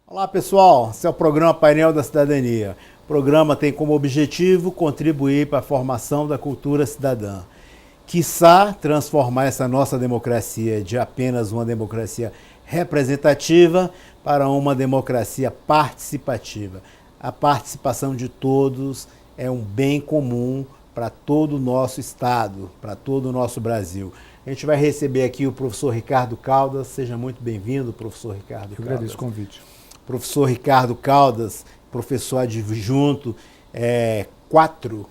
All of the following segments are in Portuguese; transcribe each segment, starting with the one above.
Olá pessoal, esse é o programa Painel da Cidadania. O programa tem como objetivo contribuir para a formação da cultura cidadã. Quiçá transformar essa nossa democracia de apenas uma democracia representativa para uma democracia participativa. A participação de todos é um bem comum para todo o nosso estado, para todo o nosso Brasil. A gente vai receber aqui o professor Ricardo Caldas. Seja muito bem-vindo, professor Ricardo Caldas. Eu agradeço o convite. Professor Ricardo Caldas, professor adjunto 4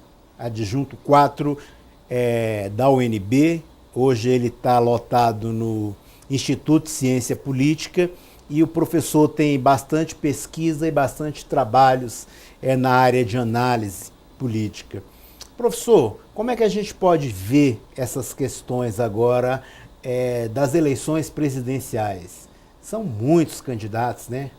da UNB. Hoje ele está lotado no Instituto de Ciência Política e o professor tem bastante pesquisa e bastante trabalhos na área de análise política. Professor, como é que a gente pode ver essas questões agora das eleições presidenciais? São muitos candidatos, né?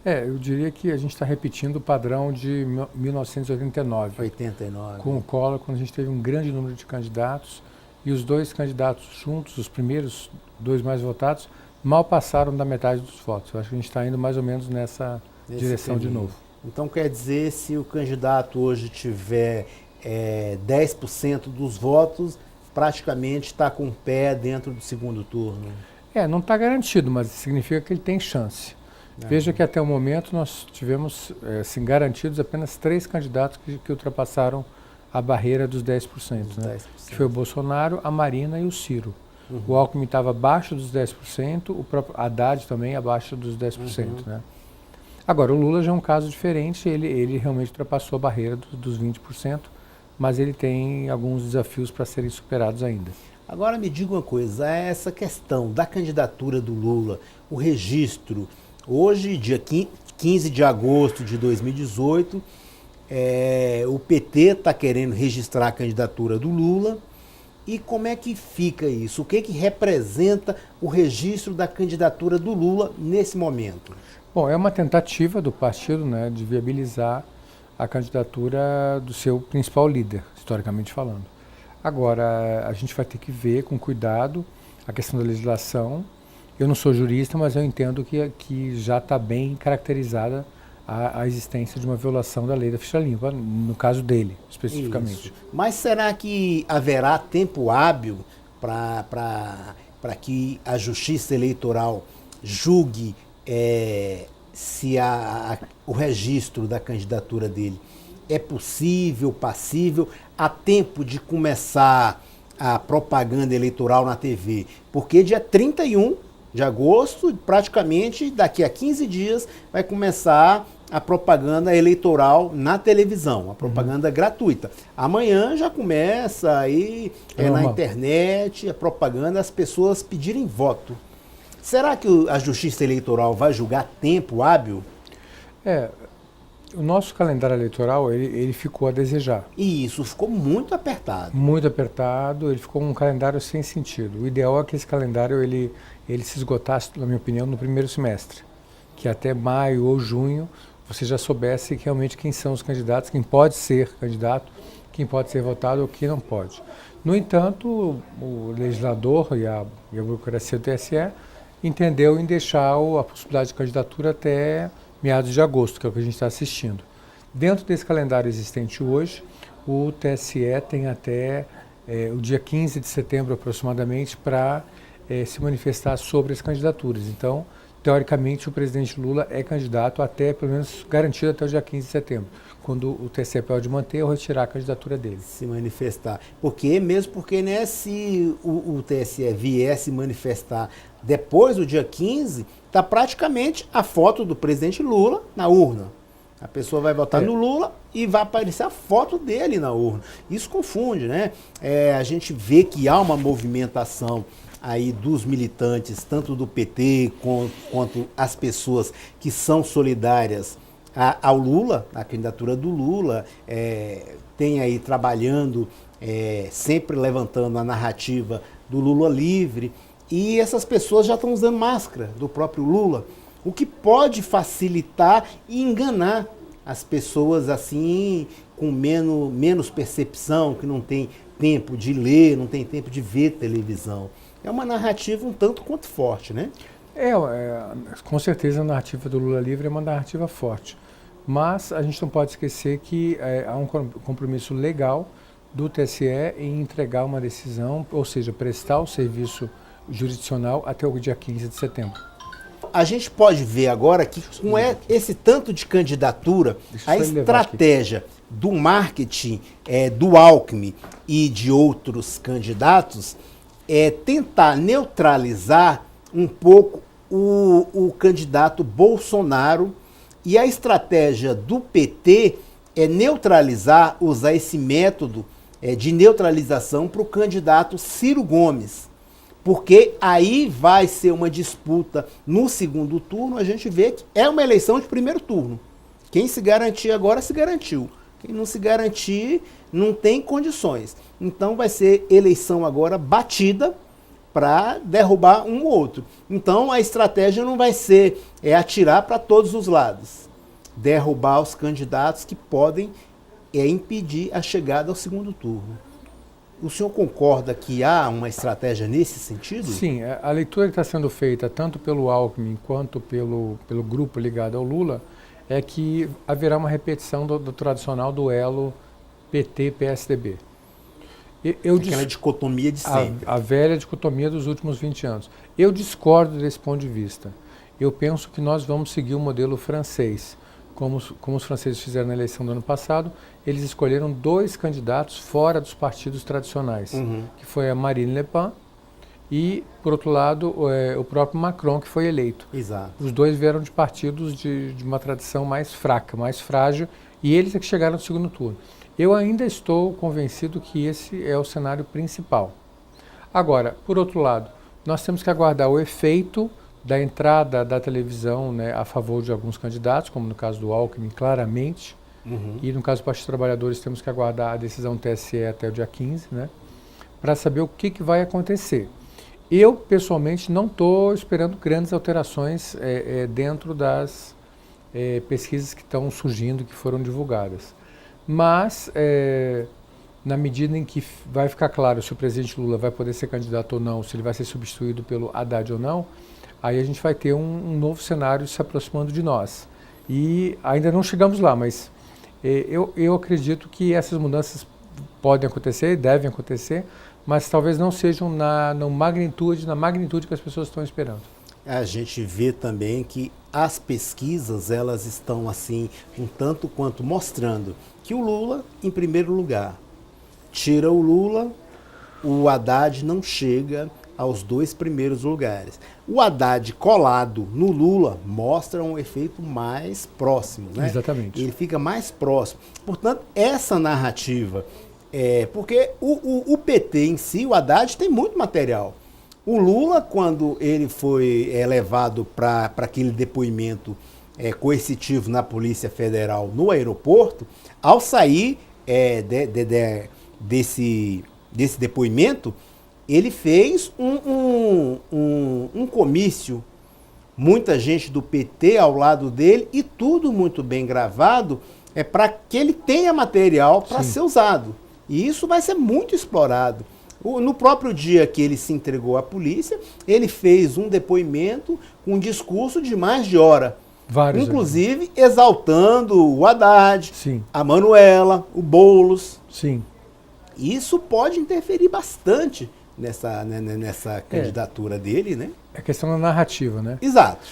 Eu diria que a gente está repetindo o padrão de 1989. 89. Com o Collor, quando a gente teve um grande número de candidatos e os dois candidatos juntos, os primeiros dois mais votados, mal passaram da metade dos votos. Eu acho que a gente está indo mais ou menos nessa direção de novo. Então quer dizer, se o candidato hoje tiver 10% dos votos, praticamente está com o pé dentro do segundo turno. Não está garantido, mas significa que ele tem chance. Veja que até o momento nós tivemos garantidos apenas 3 candidatos que ultrapassaram a barreira dos 10%. Né? 10%. Que foi o Bolsonaro, a Marina e o Ciro. Uhum. O Alckmin estava abaixo dos 10%, o próprio Haddad também abaixo dos 10%. Uhum. Né? Agora, o Lula já é um caso diferente, ele realmente ultrapassou a barreira dos 20%, mas ele tem alguns desafios para serem superados ainda. Agora me diga uma coisa, essa questão da candidatura do Lula, o registro. Hoje, dia 15 de agosto de 2018, o PT está querendo registrar a candidatura do Lula. E como é que fica isso? O que representa o registro da candidatura do Lula nesse momento? Bom, é uma tentativa do partido, né, de viabilizar a candidatura do seu principal líder, historicamente falando. Agora, a gente vai ter que ver com cuidado a questão da legislação. Eu não sou jurista, mas eu entendo que já está bem caracterizada a existência de uma violação da lei da ficha limpa, no caso dele, especificamente. Isso. Mas será que haverá tempo hábil para que a Justiça Eleitoral julgue se o registro da candidatura dele é possível, passível, a tempo de começar a propaganda eleitoral na TV? Porque dia 31 de agosto, praticamente daqui a 15 dias, vai começar a propaganda eleitoral na televisão, a propaganda gratuita. Amanhã já começa aí na internet a propaganda, as pessoas pedirem voto. Será que a Justiça Eleitoral vai julgar tempo hábil? O nosso calendário eleitoral, ele ficou a desejar. E isso ficou muito apertado. Muito apertado, ele ficou um calendário sem sentido. O ideal é que esse calendário ele se esgotasse, na minha opinião, no primeiro semestre. Que até maio ou junho você já soubesse realmente quem são os candidatos, quem pode ser candidato, quem pode ser votado ou quem não pode. No entanto, o legislador e a burocracia do TSE entendeu em deixar a possibilidade de candidatura até meados de agosto, que é o que a gente está assistindo. Dentro desse calendário existente hoje, o TSE tem até o dia 15 de setembro aproximadamente para se manifestar sobre as candidaturas. Então, teoricamente, o presidente Lula é candidato até, pelo menos, garantido até o dia 15 de setembro, quando o TSE pode manter ou retirar a candidatura dele. Se manifestar. Mesmo porque né, se o TSE vier se manifestar depois do dia 15, está praticamente a foto do presidente Lula na urna. A pessoa vai votar no Lula e vai aparecer a foto dele na urna. Isso confunde, né? A gente vê que há uma movimentação aí dos militantes, tanto do PT quanto as pessoas que são solidárias ao Lula, a candidatura do Lula, tem aí trabalhando, sempre levantando a narrativa do Lula livre, e essas pessoas já estão usando máscara do próprio Lula. o que pode facilitar e enganar as pessoas assim com menos percepção, que não tem tempo de ler, não tem tempo de ver televisão. É uma narrativa um tanto quanto forte, né? Com certeza a narrativa do Lula livre é uma narrativa forte. Mas a gente não pode esquecer que há um compromisso legal do TSE em entregar uma decisão, ou seja, prestar o serviço jurisdicional até o dia 15 de setembro. A gente pode ver agora que com esse tanto de candidatura, a estratégia do marketing do Alckmin e de outros candidatos é tentar neutralizar um pouco o candidato Bolsonaro, e a estratégia do PT é neutralizar, usar esse método de neutralização para o candidato Ciro Gomes. Porque aí vai ser uma disputa no segundo turno, a gente vê que é uma eleição de primeiro turno. Quem se garantir agora se garantiu. Quem não se garantir não tem condições. Então vai ser eleição agora batida para derrubar um ou outro. Então a estratégia não vai ser atirar para todos os lados. Derrubar os candidatos que podem impedir a chegada ao segundo turno. O senhor concorda que há uma estratégia nesse sentido? Sim, a leitura que está sendo feita tanto pelo Alckmin quanto pelo grupo ligado ao Lula é que haverá uma repetição do tradicional duelo PT-PSDB. Aquela dicotomia de sempre. A velha dicotomia dos últimos 20 anos. Eu discordo desse ponto de vista. Eu penso que nós vamos seguir o modelo francês. Como os franceses fizeram na eleição do ano passado, eles escolheram 2 candidatos fora dos partidos tradicionais, que foi a Marine Le Pen e, por outro lado, o próprio Macron, que foi eleito. Exato. Os 2 vieram de partidos de uma tradição mais fraca, mais frágil, e eles é que chegaram no segundo turno. Eu ainda estou convencido que esse é o cenário principal. Agora, por outro lado, nós temos que aguardar o efeito da entrada da televisão, né, a favor de alguns candidatos, como no caso do Alckmin, claramente, e no caso do Partido dos Trabalhadores temos que aguardar a decisão do TSE até o dia 15, né, para saber o que vai acontecer. Eu, pessoalmente, não estou esperando grandes alterações dentro das pesquisas que estão surgindo, que foram divulgadas. Mas, na medida em que vai ficar claro se o presidente Lula vai poder ser candidato ou não, se ele vai ser substituído pelo Haddad ou não, aí a gente vai ter um novo cenário se aproximando de nós. E ainda não chegamos lá, mas eu acredito que essas mudanças podem acontecer, devem acontecer, mas talvez não sejam na magnitude que as pessoas estão esperando. A gente vê também que as pesquisas, elas estão assim, um tanto quanto mostrando que o Lula, em primeiro lugar, tira o Lula, o Haddad não chega aos 2 primeiros lugares. O Haddad colado no Lula mostra um efeito mais próximo, né? Exatamente. Ele fica mais próximo. Portanto, essa narrativa, porque o PT em si, o Haddad tem muito material. O Lula, quando ele foi levado para aquele depoimento coercitivo na Polícia Federal no aeroporto, ao sair desse depoimento, ele fez um comício, muita gente do PT ao lado dele e tudo muito bem gravado, para que ele tenha material para ser usado. E isso vai ser muito explorado. No próprio dia que ele se entregou à polícia, ele fez um depoimento com um discurso de mais de hora. Vários, inclusive exaltando o Haddad, sim, a Manuela, o Boulos. Sim. Isso pode interferir bastante nessa candidatura dele, né? É a questão da narrativa, né? Exato.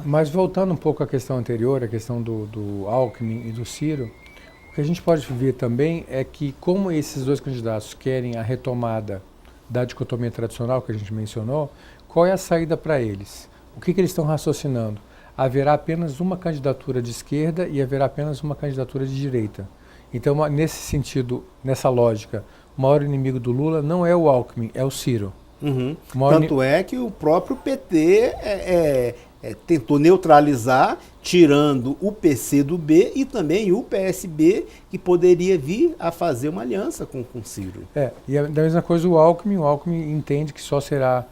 Mas voltando um pouco à questão anterior, a questão do Alckmin e do Ciro, o que a gente pode ver também é que, como esses 2 candidatos querem a retomada da dicotomia tradicional que a gente mencionou, qual é a saída para eles? O que eles estão raciocinando? Haverá apenas uma candidatura de esquerda e haverá apenas uma candidatura de direita. Então, nesse sentido, nessa lógica, o maior inimigo do Lula não é o Alckmin, é o Ciro. Tanto é que o próprio PT tentou neutralizar, tirando o PC do B e também o PSB, que poderia vir a fazer uma aliança com o Ciro. E da mesma coisa o Alckmin entende que só será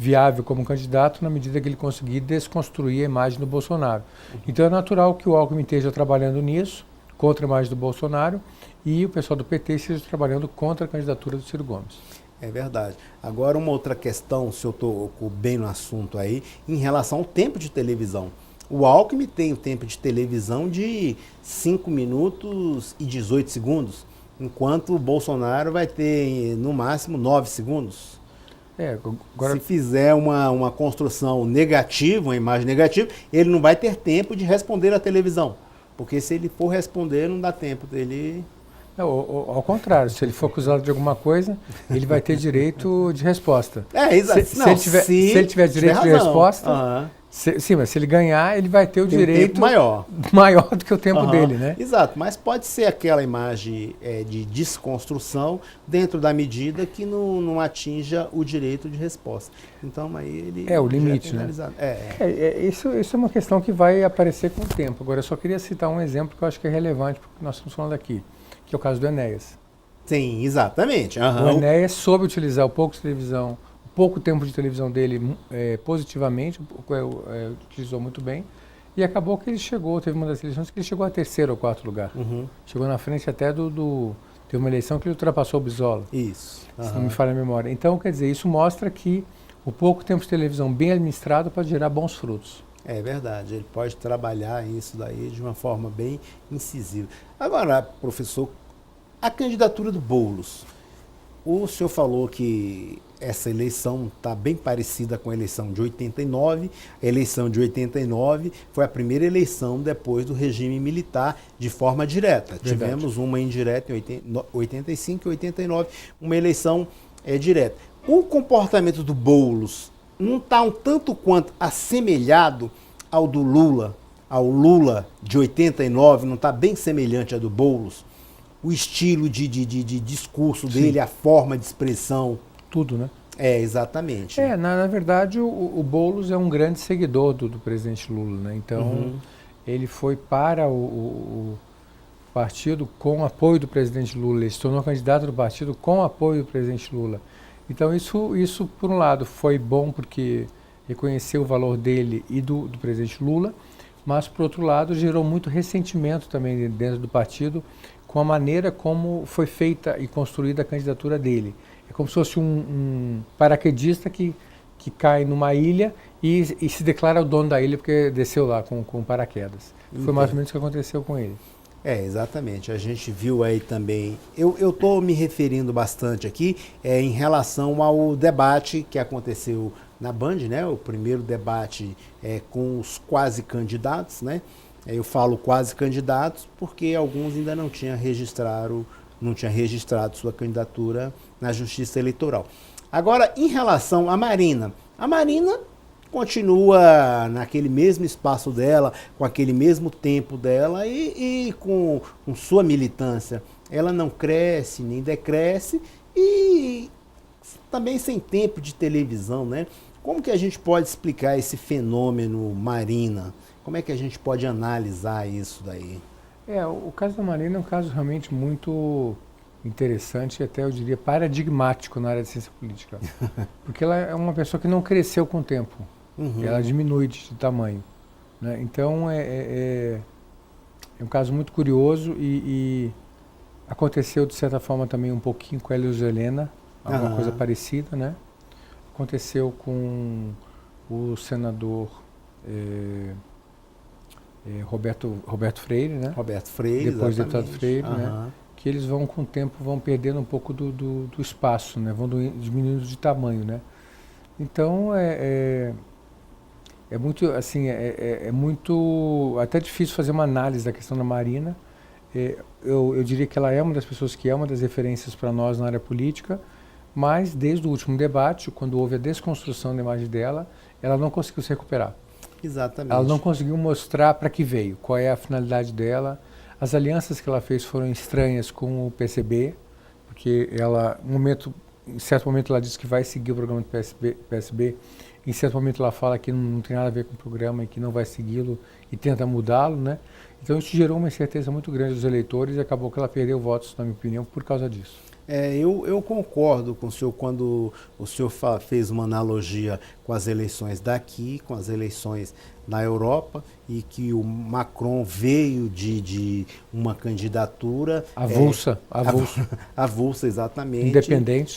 viável como candidato na medida que ele conseguir desconstruir a imagem do Bolsonaro. Então é natural que o Alckmin esteja trabalhando nisso, contra a imagem do Bolsonaro, e o pessoal do PT esteja trabalhando contra a candidatura do Ciro Gomes. É verdade. Agora, uma outra questão, se eu estou bem no assunto aí, em relação ao tempo de televisão. O Alckmin tem o tempo de televisão de 5 minutos e 18 segundos, enquanto o Bolsonaro vai ter, no máximo, 9 segundos. Agora... Se fizer uma construção negativa, uma imagem negativa, ele não vai ter tempo de responder à televisão. Porque se ele for responder, não dá tempo dele... Ao contrário, se ele for acusado de alguma coisa, ele vai ter direito de resposta. Exato. Se ele tiver direito de resposta... Sim, mas se ele ganhar, ele vai ter o direito maior do que o tempo dele, né? Exato, mas pode ser aquela imagem de desconstrução dentro da medida que não atinja o direito de resposta. Então, aí ele... o limite, né? Isso é uma questão que vai aparecer com o tempo. Agora, eu só queria citar um exemplo que eu acho que é relevante para o que nós estamos falando aqui, que é o caso do Enéas. Sim, exatamente. O Enéas soube utilizar o pouco tempo de televisão dele positivamente, utilizou muito bem, e acabou que ele teve uma das eleições que ele chegou a terceiro ou quarto lugar. Chegou na frente até teve uma eleição que ele ultrapassou o Bisola. Isso. Se não me falha a memória. Então, quer dizer, isso mostra que o pouco tempo de televisão bem administrado pode gerar bons frutos. É verdade, ele pode trabalhar isso daí de uma forma bem incisiva. Agora, professor, a candidatura do Boulos. O senhor falou que essa eleição está bem parecida com a eleição de 89. A eleição de 89 foi a primeira eleição depois do regime militar de forma direta. Verdade. Tivemos uma indireta em 85 e 89, uma eleição direta. O comportamento do Boulos não está um tanto quanto assemelhado ao do Lula, ao Lula de 89, não está bem semelhante ao do Boulos? O estilo de discurso dele, sim, a forma de expressão. Tudo, né? Exatamente. Na verdade, o Boulos é um grande seguidor do presidente Lula, né? Então, ele foi para o partido com o apoio do presidente Lula. Ele se tornou candidato do partido com o apoio do presidente Lula. Então, isso por um lado, foi bom porque reconheceu o valor dele e do presidente Lula, mas, por outro lado, gerou muito ressentimento também dentro do partido com a maneira como foi feita e construída a candidatura dele. É como se fosse um paraquedista que cai numa ilha e se declara o dono da ilha porque desceu lá com paraquedas. Foi mais ou menos o que aconteceu com ele. Exatamente. A gente viu aí também... Eu estou me referindo bastante aqui em relação ao debate que aconteceu na Band, né? O primeiro debate com os quase candidatos, né? Eu falo quase candidatos porque alguns ainda não tinham registrado sua candidatura na Justiça Eleitoral. Agora, em relação à Marina, a Marina continua naquele mesmo espaço dela, com aquele mesmo tempo dela e com sua militância. Ela não cresce nem decresce e também sem tempo de televisão, né? Como que a gente pode explicar esse fenômeno Marina? Como é que a gente pode analisar isso daí? O caso da Marina é um caso realmente muito interessante e até, eu diria, paradigmático na área de ciência política. Porque ela é uma pessoa que não cresceu com o tempo. Ela diminui de tamanho, né? Então, é um caso muito curioso e aconteceu, de certa forma, também um pouquinho com a Elis Helena, alguma coisa parecida, né? Aconteceu com o senador... Roberto Freire, né? Roberto Freire, depois deputado exatamente. Freire, né? Que eles vão com o tempo vão perdendo um pouco do espaço, né? Vão diminuindo de tamanho, né? Então é muito assim, é muito até difícil fazer uma análise da questão da Marina. Eu diria que ela é uma das pessoas que é uma das referências para nós na área política, mas desde o último debate, quando houve a desconstrução da imagem dela, ela não conseguiu se recuperar. Exatamente. Ela não conseguiu mostrar para que veio, qual é a finalidade dela. As alianças que ela fez foram estranhas com o PSB, porque ela, em certo momento ela disse que vai seguir o programa do PSB, em certo momento ela fala que não tem nada a ver com o programa e que não vai segui-lo e tenta mudá-lo, né? Então isso gerou uma incerteza muito grande dos eleitores e acabou que ela perdeu votos, na minha opinião, por causa disso. Eu concordo com o senhor quando o senhor fez uma analogia com as eleições daqui, com as eleições na Europa, e que o Macron veio de uma candidatura Avulsa, avulsa, exatamente,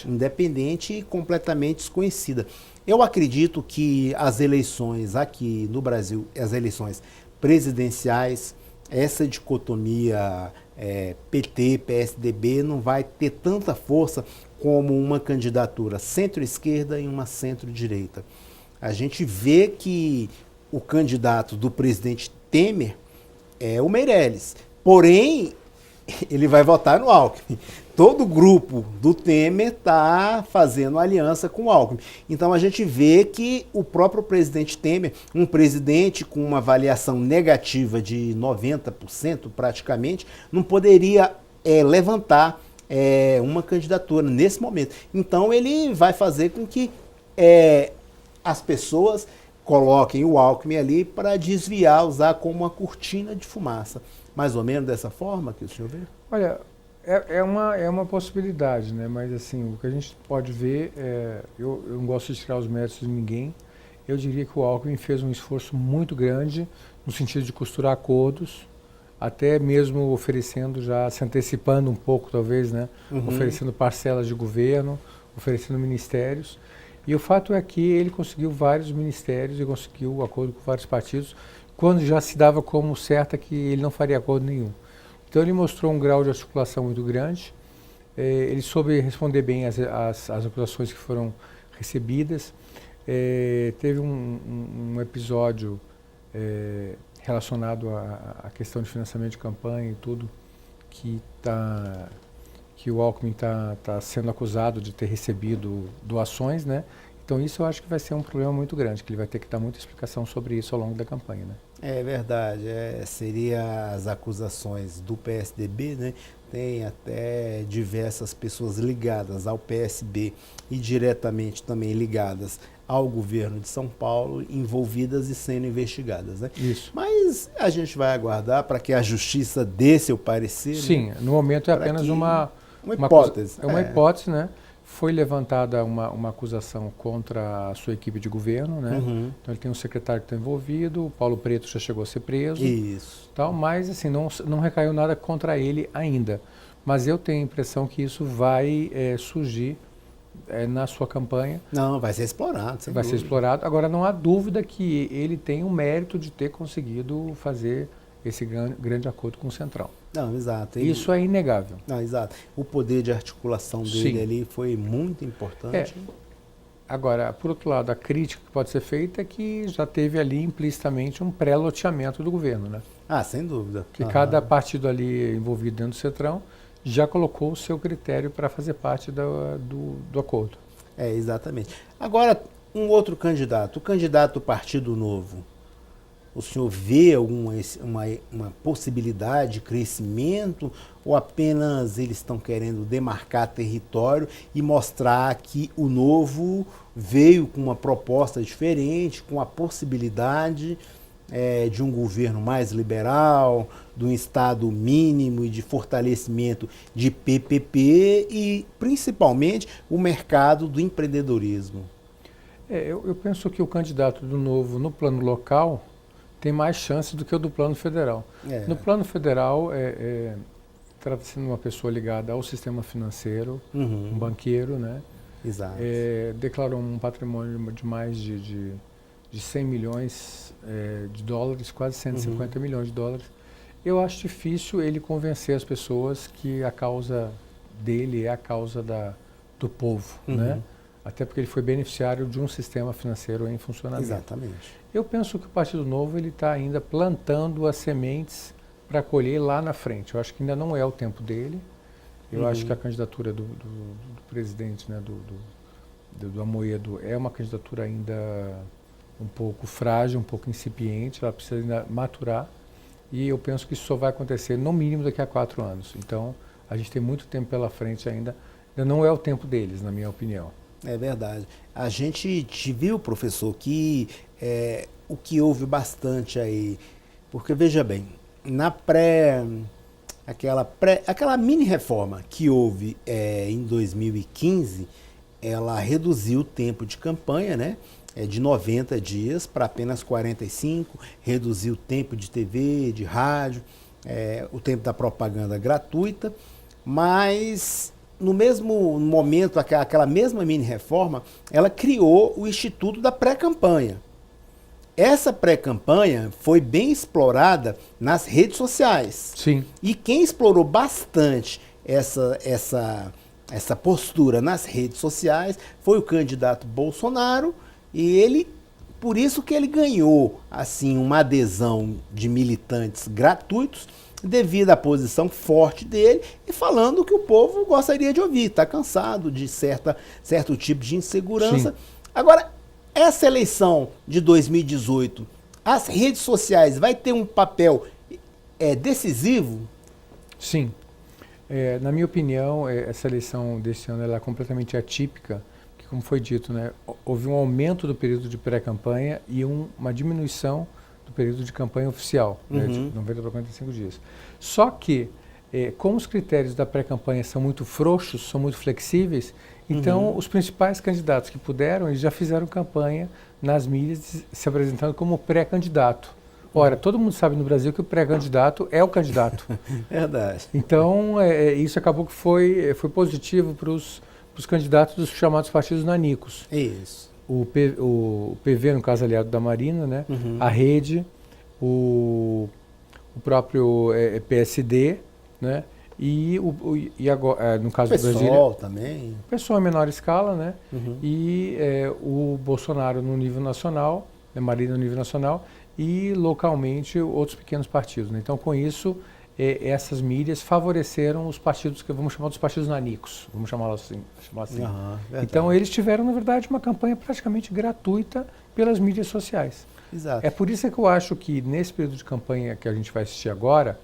independente e completamente desconhecida. Eu acredito que as eleições aqui no Brasil, as eleições presidenciais, essa dicotomia PT, PSDB não vai ter tanta força como uma candidatura centro-esquerda e uma centro-direita. A gente vê que o candidato do presidente Temer é o Meirelles, porém ele vai votar no Alckmin. Todo o grupo do Temer está fazendo aliança com o Alckmin. Então a gente vê que o próprio presidente Temer, um presidente com uma avaliação negativa de 90% praticamente, não poderia levantar uma candidatura nesse momento. Então ele vai fazer com que as pessoas coloquem o Alckmin ali para desviar, usar como uma cortina de fumaça. Mais ou menos dessa forma que o senhor vê? Olha, é uma possibilidade, né? Mas assim, o que a gente pode ver, eu não gosto de tirar os méritos de ninguém, eu diria que o Alckmin fez um esforço muito grande no sentido de costurar acordos, até mesmo oferecendo, já se antecipando um pouco talvez, né? Oferecendo parcelas de governo, oferecendo ministérios. E o fato é que ele conseguiu vários ministérios e conseguiu um acordo com vários partidos, quando já se dava como certa que ele não faria acordo nenhum. Então ele mostrou um grau de articulação muito grande, ele soube responder bem as acusações que foram recebidas. Teve um episódio relacionado à questão de financiamento de campanha e tudo, que o Alckmin está sendo acusado de ter recebido doações, né? Então isso eu acho que vai ser um problema muito grande, que ele vai ter que dar muita explicação sobre isso ao longo da campanha, né? É verdade, seria as acusações do PSDB, né? Tem até diversas pessoas ligadas ao PSB e diretamente também ligadas ao governo de São Paulo, envolvidas e sendo investigadas, né? Isso. Mas a gente vai aguardar para que a justiça dê seu parecer. Sim, né? No momento é apenas uma hipótese. É uma hipótese, né? Foi levantada uma acusação contra a sua equipe de governo, né? Então ele tem um secretário que está envolvido, o Paulo Preto já chegou a ser preso. Isso. Tal, mas assim, não recaiu nada contra ele ainda. Mas eu tenho a impressão que isso vai surgir na sua campanha. Não, vai ser explorado. Vai ser explorado. Agora, não há dúvida que ele tem o mérito de ter conseguido fazer esse grande acordo com o Centrão. Não, exato. Isso é inegável. Não, exato. O poder de articulação dele ali foi muito importante. Agora, por outro lado, a crítica que pode ser feita é que já teve ali implicitamente um pré-loteamento do governo, né? Ah, sem dúvida. Que cada partido ali envolvido dentro do Centrão já colocou o seu critério para fazer parte do acordo. Exatamente. Agora, um outro candidato, o candidato do Partido Novo. O senhor vê uma possibilidade de crescimento ou apenas eles estão querendo demarcar território e mostrar que o Novo veio com uma proposta diferente, com a possibilidade de um governo mais liberal, de um Estado mínimo e de fortalecimento de PPP e, principalmente, o mercado do empreendedorismo? Eu penso que o candidato do Novo no plano local tem mais chances do que o do plano federal. No plano federal, trata-se de uma pessoa ligada ao sistema financeiro, um banqueiro, né? Exato. Declarou um patrimônio de mais de 100 milhões de dólares, quase 150 milhões de dólares. Eu acho difícil ele convencer as pessoas que a causa dele é a causa do povo, né? Até porque ele foi beneficiário de um sistema financeiro em funcionamento. Exatamente. Eu penso que o Partido Novo está ainda plantando as sementes para colher lá na frente. Eu acho que ainda não é o tempo dele. Eu acho que a candidatura do presidente, né, do Amoedo, é uma candidatura ainda um pouco frágil, um pouco incipiente. Ela precisa ainda maturar. E eu penso que isso só vai acontecer no mínimo daqui a 4 anos. Então, a gente tem muito tempo pela frente ainda. Ainda não é o tempo deles, na minha opinião. É verdade. A gente viu, professor, que o que houve bastante aí, porque veja bem, aquela mini reforma que houve em 2015, ela reduziu o tempo de campanha, né? De 90 dias para apenas 45, reduziu o tempo de TV, de rádio, o tempo da propaganda gratuita, mas no mesmo momento, aquela mesma mini reforma, ela criou o Instituto da Pré-Campanha. Essa pré-campanha foi bem explorada nas redes sociais. Sim. E quem explorou bastante essa postura nas redes sociais foi o candidato Bolsonaro, e ele, por isso que ele ganhou assim uma adesão de militantes gratuitos, devido à posição forte dele e falando o que o povo gostaria de ouvir. Está cansado de certo tipo de insegurança. Sim. Agora, essa eleição de 2018, as redes sociais vai ter um papel decisivo? Sim. Na minha opinião, essa eleição deste ano ela é completamente atípica, porque, como foi dito, né, houve um aumento do período de pré-campanha e uma diminuição do período de campanha oficial, né, de 90 para 45 dias. Só que, como os critérios da pré-campanha são muito frouxos, são muito flexíveis, então os principais candidatos que puderam, eles já fizeram campanha nas mídias se apresentando como pré-candidato. Ora, todo mundo sabe no Brasil que o pré-candidato é o candidato. Verdade. Então, isso acabou que foi positivo para os candidatos dos chamados partidos nanicos. Isso. O PV, no caso aliado da Marina, né? A Rede, o próprio PSD, né? E agora, no caso do Brasil, PSOL também. o PSOL em menor escala, né? E o Bolsonaro no nível nacional, a Marina no nível nacional, e localmente outros pequenos partidos, né? Então, com isso, essas mídias favoreceram os partidos que vamos chamar dos partidos nanicos, vamos chamá-los assim. Então, eles tiveram, na verdade, uma campanha praticamente gratuita pelas mídias sociais. Exato. É por isso que eu acho que nesse período de campanha que a gente vai assistir agora,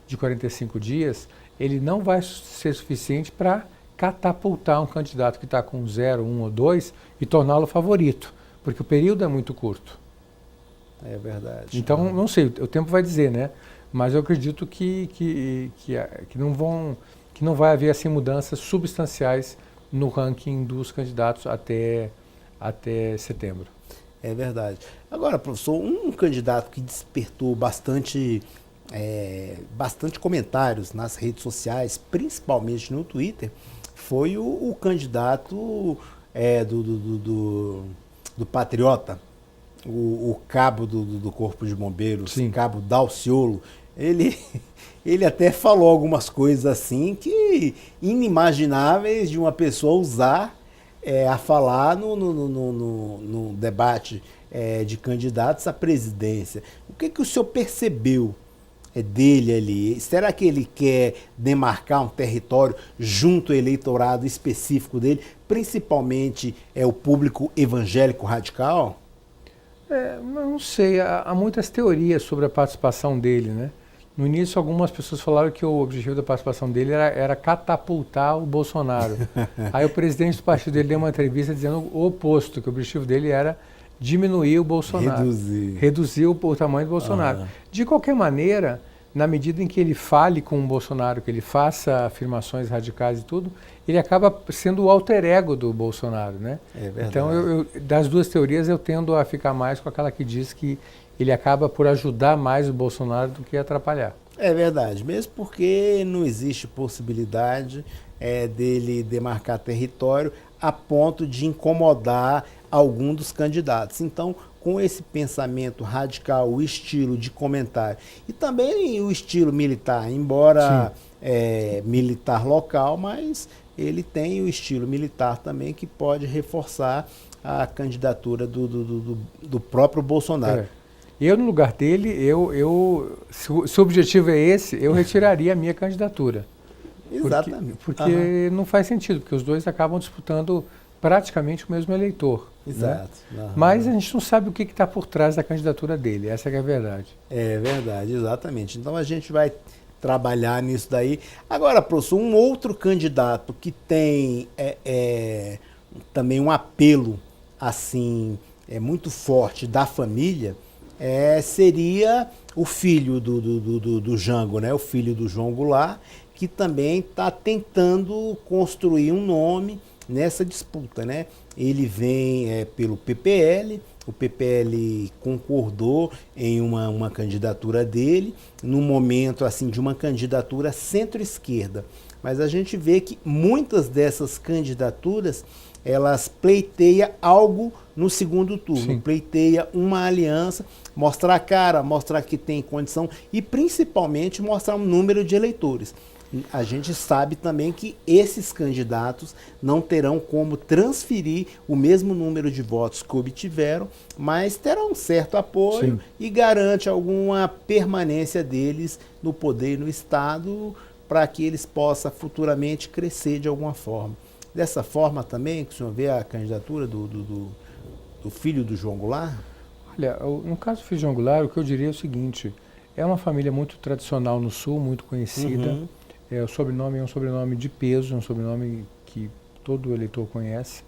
de 45 dias, ele não vai ser suficiente para catapultar um candidato que está com 0, 1 ou 2 e torná-lo favorito, porque o período é muito curto. É verdade. Então, não sei, o tempo vai dizer, né? Mas eu acredito que não vai haver assim, mudanças substanciais no ranking dos candidatos até setembro. É verdade. Agora, professor, um candidato que despertou bastante comentários nas redes sociais, principalmente no Twitter, foi o candidato do Patriota, o cabo do Corpo de Bombeiros, Sim. Cabo Dalciolo. Ele até falou algumas coisas assim que inimagináveis de uma pessoa usar a falar no debate de candidatos à presidência. O que o senhor percebeu dele ali? Será que ele quer demarcar um território junto ao eleitorado específico dele, principalmente o público evangélico radical? Não sei, há muitas teorias sobre a participação dele, né? No início, algumas pessoas falaram que o objetivo da participação dele era catapultar o Bolsonaro. Aí o presidente do partido dele deu uma entrevista dizendo o oposto, que o objetivo dele era diminuir o Bolsonaro. Reduzir o tamanho do Bolsonaro. De qualquer maneira, na medida em que ele fale com o Bolsonaro, que ele faça afirmações radicais e tudo, ele acaba sendo o alter ego do Bolsonaro, né? É verdade. Então, das duas teorias, eu tendo a ficar mais com aquela que diz que ele acaba por ajudar mais o Bolsonaro do que atrapalhar. É verdade, mesmo porque não existe possibilidade dele demarcar território a ponto de incomodar algum dos candidatos. Então, com esse pensamento radical, o estilo de comentário e também o estilo militar, embora militar local, mas ele tem o estilo militar também que pode reforçar a candidatura do próprio Bolsonaro. Eu, no lugar dele, se o objetivo é esse, eu retiraria a minha candidatura. Exatamente. Porque não faz sentido, porque os dois acabam disputando praticamente o mesmo eleitor. Exato. Né? Mas a gente não sabe o que está por trás da candidatura dele, essa que é a verdade. É verdade, exatamente. Então a gente vai trabalhar nisso daí. Agora, professor, um outro candidato que tem também um apelo assim muito forte da família seria o filho do Jango, né? O filho do João Goulart, que também está tentando construir um nome nessa disputa, né? Ele vem pelo PPL, o PPL concordou em uma candidatura dele, num momento assim de uma candidatura centro-esquerda. Mas a gente vê que muitas dessas candidaturas, elas pleiteiam algo no segundo turno, pleiteia uma aliança, mostrar a cara, mostrar que tem condição e principalmente mostrar um número de eleitores. A gente sabe também que esses candidatos não terão como transferir o mesmo número de votos que obtiveram, mas terão um certo apoio e garante alguma permanência deles no poder e no Estado para que eles possam futuramente crescer de alguma forma. Dessa forma também, que o senhor vê a candidatura do filho do João Goulart? Olha, no caso do filho do João Goulart, o que eu diria é o seguinte, é uma família muito tradicional no Sul, muito conhecida. O sobrenome é um sobrenome de peso, é um sobrenome que todo eleitor conhece.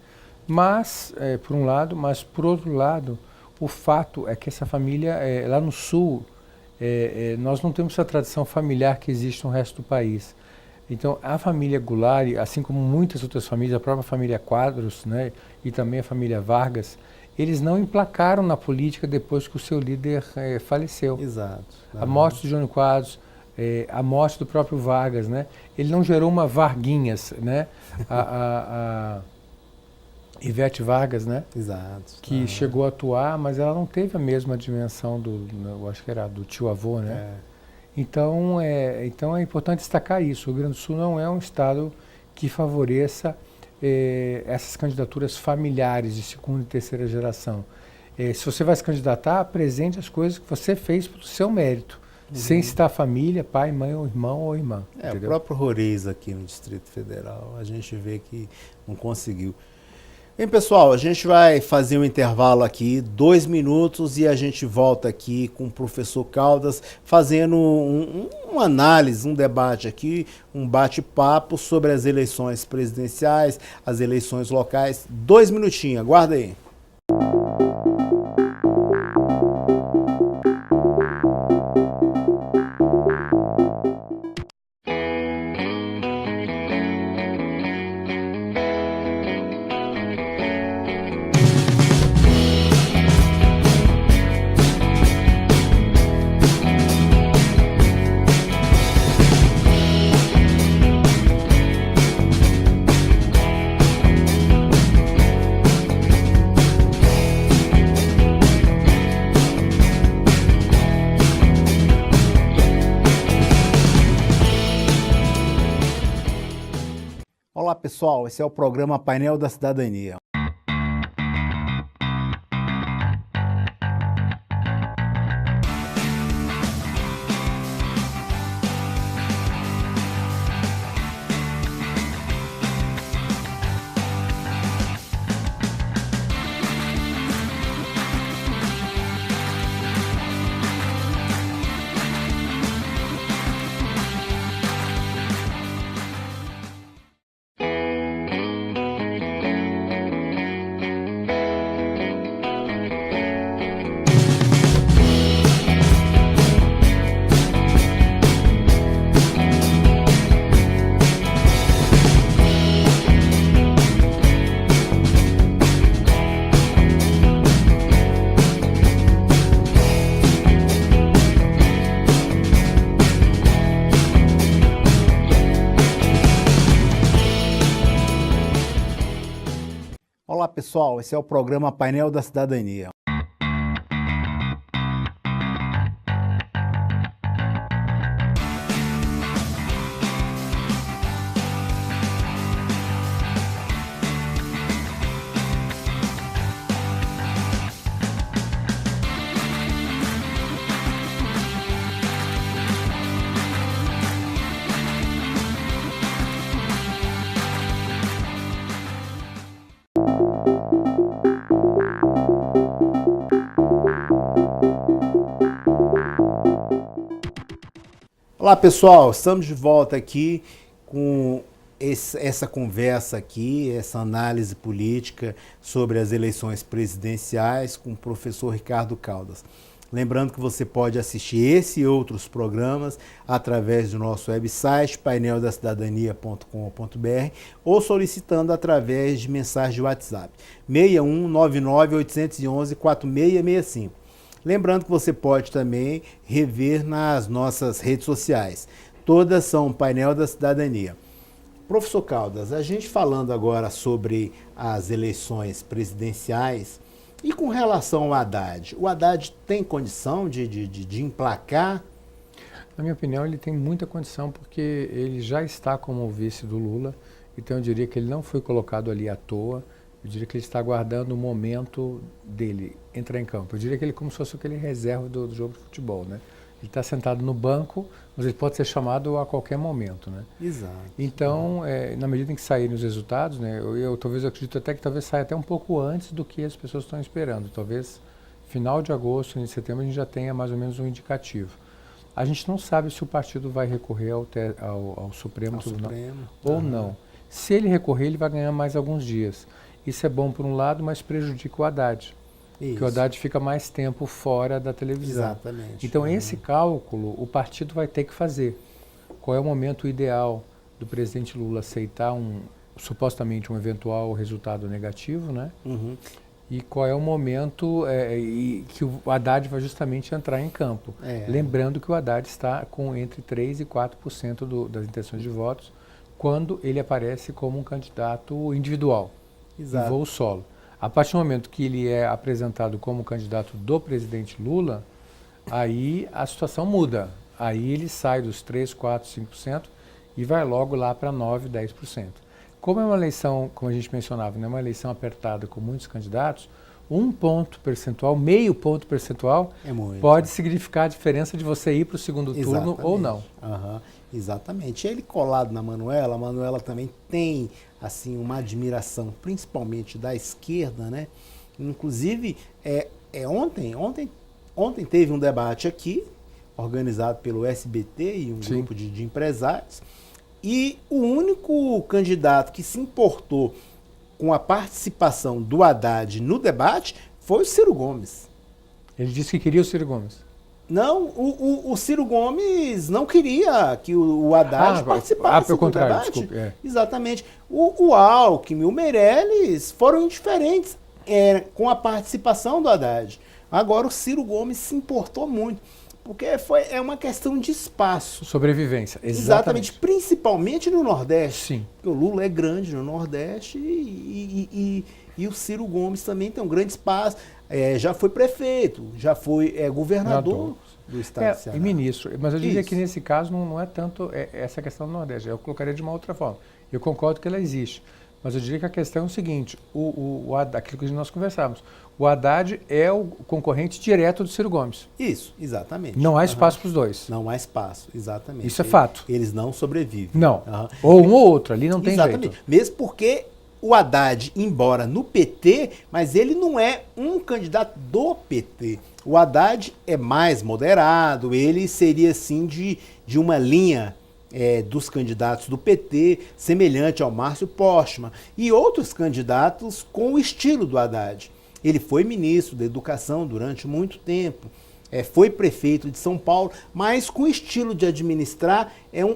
Mas, por um lado, mas por outro lado, o fato é que essa família, lá no Sul, nós não temos essa tradição familiar que existe no resto do país. Então, a família Goulart, assim como muitas outras famílias, a própria família Quadros, né, e também a família Vargas, eles não emplacaram na política depois que o seu líder faleceu. Exato. A morte de Jânio Quadros, a morte do próprio Vargas, né? Ele não gerou uma Varguinhas, né? A Ivete Vargas, né? Exato. Que chegou a atuar, mas ela não teve a mesma dimensão eu acho que era do tio-avô, né? Então é importante destacar isso. O Rio Grande do Sul não é um estado que favoreça essas candidaturas familiares de segunda e terceira geração. Se você vai se candidatar, apresente as coisas que você fez pelo seu mérito. Sem citar família, pai, mãe, ou irmão ou irmã. O próprio Roriz aqui no Distrito Federal, a gente vê que não conseguiu. Bem, pessoal, a gente vai fazer um intervalo aqui, 2 minutos, e a gente volta aqui com o professor Caldas, fazendo uma análise, um debate aqui, um bate-papo sobre as eleições presidenciais, as eleições locais. 2 minutinhos, aguarda aí. Olá pessoal, esse é o programa Painel da Cidadania. Olá pessoal, esse é o programa Painel da Cidadania. Olá pessoal, estamos de volta aqui com essa conversa aqui, essa análise política sobre as eleições presidenciais com o professor Ricardo Caldas. Lembrando que você pode assistir esse e outros programas através do nosso website, paineldacidadania.com.br, ou solicitando através de mensagem de WhatsApp, 6199-811-4665. Lembrando que você pode também rever nas nossas redes sociais. Todas são Painel da Cidadania. Professor Caldas, a gente falando agora sobre as eleições presidenciais, e com relação ao Haddad, o Haddad tem condição de emplacar? Na minha opinião, ele tem muita condição porque ele já está como o vice do Lula, então eu diria que ele não foi colocado ali à toa, eu diria que ele está aguardando o momento dele entrar em campo. Eu diria que ele é como se fosse aquele reserva do jogo de futebol, né? Ele está sentado no banco, mas ele pode ser chamado a qualquer momento, né? Exato. Então, na medida em que saírem os resultados, né, eu acredito até que talvez saia até um pouco antes do que as pessoas estão esperando. Talvez final de agosto, início de setembro, a gente já tenha mais ou menos um indicativo. A gente não sabe se o partido vai recorrer ao Supremo Tribunal ou não. Se ele recorrer, ele vai ganhar mais alguns dias. Isso é bom por um lado, mas prejudica o Haddad. Porque o Haddad fica mais tempo fora da televisão. Exatamente. Então, esse cálculo o partido vai ter que fazer. Qual é o momento ideal do presidente Lula aceitar supostamente um eventual resultado negativo, né? E qual é o momento que o Haddad vai justamente entrar em campo. Lembrando que o Haddad está com entre 3% e 4% das intenções de votos quando ele aparece como um candidato individual, em voo solo. A partir do momento que ele é apresentado como candidato do presidente Lula, aí a situação muda. Aí ele sai dos 3%, 4%, 5% e vai logo lá para 9%, 10%. Como é uma eleição, como a gente mencionava, né, uma eleição apertada com muitos candidatos, 1 ponto percentual, meio ponto percentual, pode significar a diferença de você ir para o segundo turno ou não. Exatamente. Ele colado na Manuela, a Manuela também tem assim uma admiração, principalmente da esquerda, né? Inclusive, ontem teve um debate aqui, organizado pelo SBT e um grupo de empresários, e o único candidato que se importou com a participação do Haddad no debate foi o Ciro Gomes. Ele disse que queria o Ciro Gomes. Não, o Ciro Gomes não queria que o Haddad participasse pelo contrário, do debate. Desculpe, Exatamente. O Alckmin, o Meirelles foram indiferentes com a participação do Haddad. Agora o Ciro Gomes se importou muito, porque é uma questão de espaço. Sobrevivência, exatamente. Principalmente no Nordeste. Sim. Porque o Lula é grande no Nordeste e o Ciro Gomes também tem um grande espaço. Já foi prefeito, já foi governador do estado de Ceará. E ministro. Mas eu diria que nesse caso não é tanto essa questão do Nordeste. Eu colocaria de uma outra forma. Eu concordo que ela existe. Mas eu diria que a questão é o seguinte, aquilo que nós conversávamos, o Haddad é o concorrente direto do Ciro Gomes. Isso, exatamente. Não há espaço para os dois. Não há espaço, exatamente. Isso é fato. Eles não sobrevivem. Não. Ou um ou outro, ali não tem jeito. Mesmo porque o Haddad, embora no PT, mas ele não é um candidato do PT. O Haddad é mais moderado, ele seria assim de uma linha dos candidatos do PT, semelhante ao Márcio Postman, e outros candidatos com o estilo do Haddad. Ele foi ministro da Educação durante muito tempo, foi prefeito de São Paulo, mas com o estilo de administrar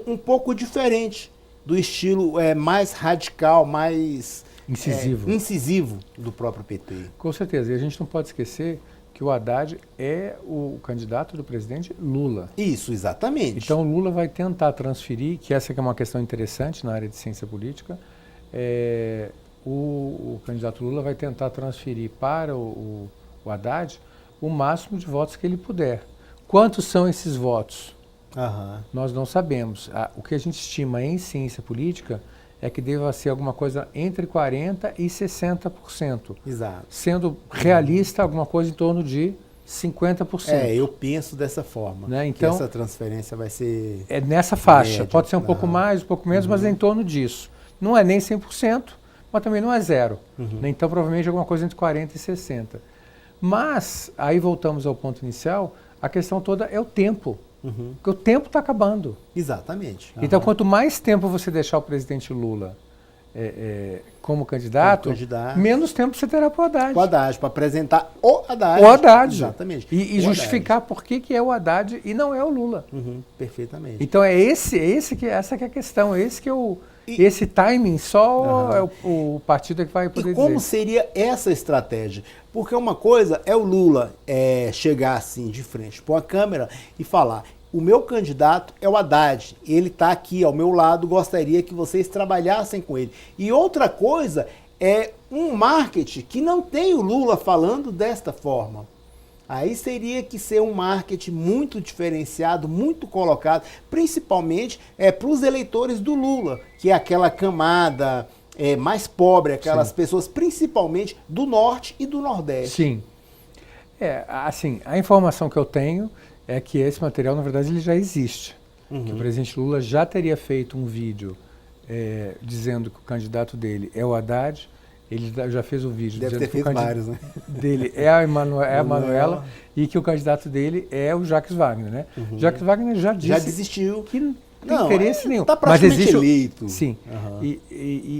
um pouco diferente do estilo mais radical, mais incisivo do próprio PT. Com certeza, e a gente não pode esquecer que o Haddad é o candidato do presidente Lula. Isso, exatamente. Então Lula vai tentar transferir, que essa que é uma questão interessante na área de ciência política, o candidato Lula vai tentar transferir para o Haddad o máximo de votos que ele puder. Quantos são esses votos? Nós não sabemos. O que a gente estima em ciência política é que deva ser alguma coisa entre 40% e 60%. Exato. Sendo realista, alguma coisa em torno de 50%. Eu penso dessa forma, né? Então, que essa transferência vai ser... É nessa faixa. Média. Pode ser um pouco mais, um pouco menos, mas é em torno disso. Não é nem 100%, mas também não é zero. Né? Então, provavelmente, alguma coisa entre 40% e 60%. Mas, aí voltamos ao ponto inicial, a questão toda é o tempo. Porque o tempo está acabando. Exatamente. Então, quanto mais tempo você deixar o presidente Lula como candidato, menos tempo você terá para o Haddad. O Haddad, para apresentar o Haddad. O Haddad. Exatamente. E justificar Haddad. Por que é o Haddad e não é o Lula. Perfeitamente. Então essa que é a questão, esse timing só é o partido que vai poder dizer. E como seria essa estratégia? Porque uma coisa é o Lula chegar assim de frente para a câmera e falar: o meu candidato é o Haddad, ele está aqui ao meu lado, gostaria que vocês trabalhassem com ele. E outra coisa é um marketing que não tem o Lula falando desta forma. Aí seria que ser um marketing muito diferenciado, muito colocado, principalmente para os eleitores do Lula, que é aquela camada mais pobre, aquelas pessoas principalmente do Norte e do Nordeste. Sim. Assim, a informação que eu tenho é que esse material, na verdade, ele já existe. Que o presidente Lula já teria feito um vídeo dizendo que o candidato dele é o Haddad. Ele já fez um vídeo dizendo que o candidato dele é a Manuela e que o candidato dele é o Jacques Wagner, né? Jacques Wagner já desistiu. Que não tem interesse nenhum. Está praticamente eleito. Sim.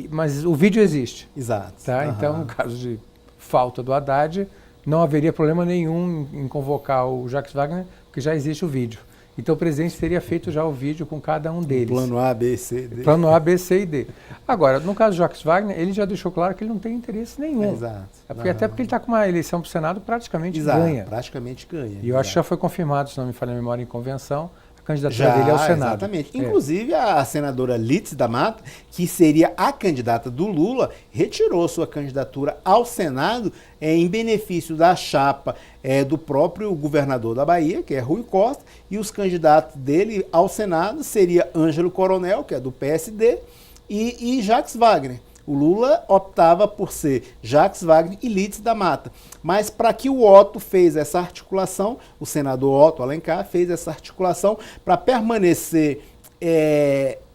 Mas o vídeo existe. Exato. Tá? Então, no caso de falta do Haddad, não haveria problema nenhum em convocar o Jacques Wagner, porque já existe o vídeo. Então o presidente teria feito já o vídeo com cada um deles. Plano A, B, C, D. Plano A, B, C e D. Agora, no caso do Jacques Wagner, ele já deixou claro que ele não tem interesse nenhum. Exato. Até porque ele está com uma eleição para o Senado praticamente ganha. Praticamente ganha. E eu acho que já foi confirmado, se não me falha a memória, em convenção, a candidatura dele ao Senado. Exatamente. Inclusive, a senadora Lídice da Mata, que seria a candidata do Lula, retirou sua candidatura ao Senado em benefício da chapa do próprio governador da Bahia, que é Rui Costa, e os candidatos dele ao Senado seria Ângelo Coronel, que é do PSD, e Jacques Wagner. O Lula optava por ser Jacques Wagner e Lídice da Mata. Mas para que o Otto fez essa articulação, o senador Otto Alencar fez essa articulação para permanecer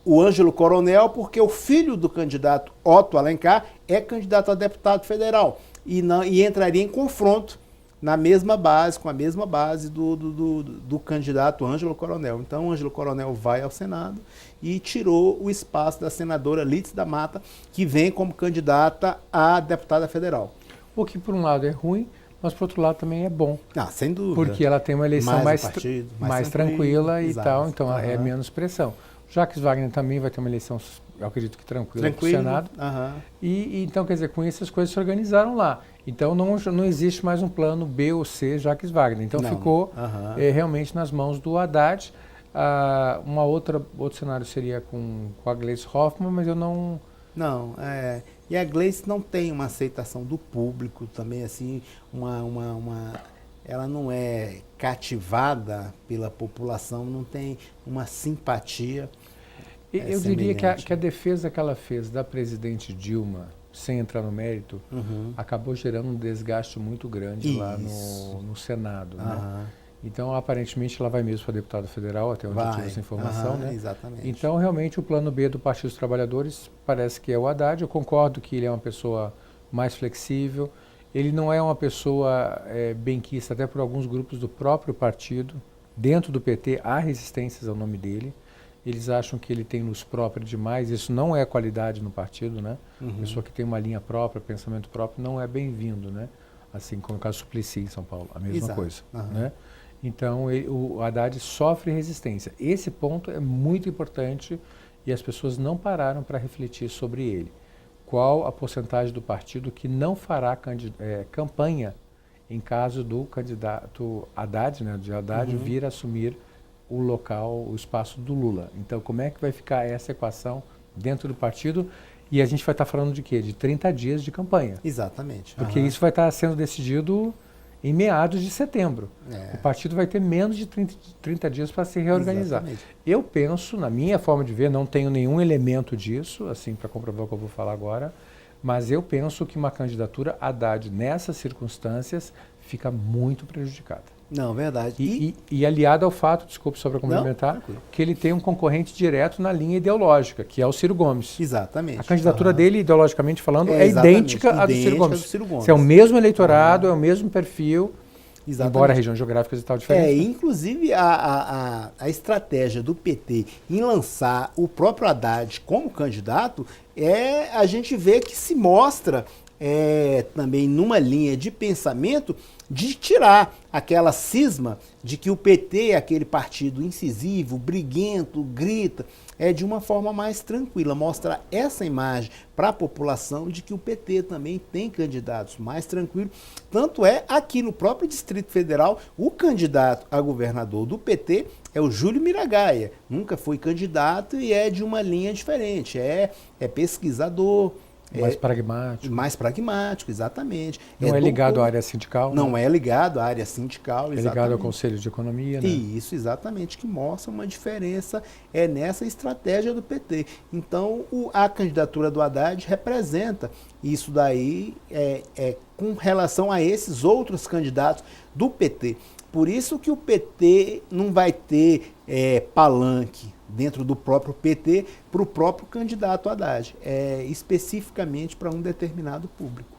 o Ângelo Coronel, porque o filho do candidato Otto Alencar é candidato a deputado federal e entraria em confronto na mesma base, com a mesma base do candidato Ângelo Coronel. Então, o Ângelo Coronel vai ao Senado e tirou o espaço da senadora Lídice da Mata, que vem como candidata a deputada federal. O que, por um lado, é ruim, mas, por outro lado, também é bom. Sem dúvida. Porque ela tem uma eleição mais tranquila e exato. Tal, então é menos pressão. Jacques Wagner também vai ter uma eleição, eu acredito que tranquila para o Senado. E então, quer dizer, com isso as coisas se organizaram lá. Então não existe mais um plano B ou C Jacques Wagner. Então ficou realmente nas mãos do Haddad. Outro cenário seria com a Gleice Hoffmann, mas eu não... E a Gleice não tem uma aceitação do público também, assim, ela não é cativada pela população, não tem uma simpatia. Eu diria que a defesa que ela fez da presidente Dilma, sem entrar no mérito, acabou gerando um desgaste muito grande lá no Senado. Né? Então, aparentemente, ela vai mesmo para deputada federal, até onde eu tive essa informação. Né? Exatamente. Então, realmente, o plano B do Partido dos Trabalhadores parece que é o Haddad. Eu concordo que ele é uma pessoa mais flexível. Ele não é uma pessoa benquista, até por alguns grupos do próprio partido. Dentro do PT, há resistências ao nome dele. Eles acham que ele tem luz própria demais. Isso não é qualidade no partido, né? Pessoa que tem uma linha própria, pensamento próprio, não é bem-vindo, né? Assim como o caso do Suplicy em São Paulo, a mesma coisa. Né? Então, o Haddad sofre resistência. Esse ponto é muito importante e as pessoas não pararam para refletir sobre ele. Qual a porcentagem do partido que não fará campanha em caso do candidato Haddad, né, de Haddad, vir assumir o local, o espaço do Lula. Então, como é que vai ficar essa equação dentro do partido? E a gente vai estar falando de quê? De 30 dias de campanha. Exatamente. Porque isso vai estar sendo decidido em meados de setembro. O partido vai ter menos de 30 dias para se reorganizar. Exatamente. Eu penso, na minha forma de ver, não tenho nenhum elemento disso, assim, para comprovar o que eu vou falar agora, mas eu penso que uma candidatura Haddad nessas circunstâncias fica muito prejudicada. Não, verdade. E aliado ao fato, desculpe só para complementar, que ele tem um concorrente direto na linha ideológica, que é o Ciro Gomes. Exatamente. A candidatura dele, ideologicamente falando, é idêntica à do Ciro Gomes. É o mesmo eleitorado, é o mesmo perfil. Exatamente. Embora regiões geográficas e tal diferente. Inclusive a estratégia do PT em lançar o próprio Haddad como candidato, a gente vê que se mostra também numa linha de pensamento de tirar aquela cisma de que o PT é aquele partido incisivo, briguento, grita, de uma forma mais tranquila, mostra essa imagem para a população de que o PT também tem candidatos mais tranquilos. Tanto aqui no próprio Distrito Federal, o candidato a governador do PT é o Júlio Miragaia, nunca foi candidato e é de uma linha diferente, é pesquisador, Mais pragmático, exatamente. Não é ligado à área sindical? Não é ligado à área sindical, exatamente. É ligado ao Conselho de Economia, né? Isso, exatamente, que mostra uma diferença nessa estratégia do PT. Então, a candidatura do Haddad representa isso daí com relação a esses outros candidatos do PT. Por isso que o PT não vai ter palanque dentro do próprio PT para o próprio candidato Haddad, especificamente para um determinado público.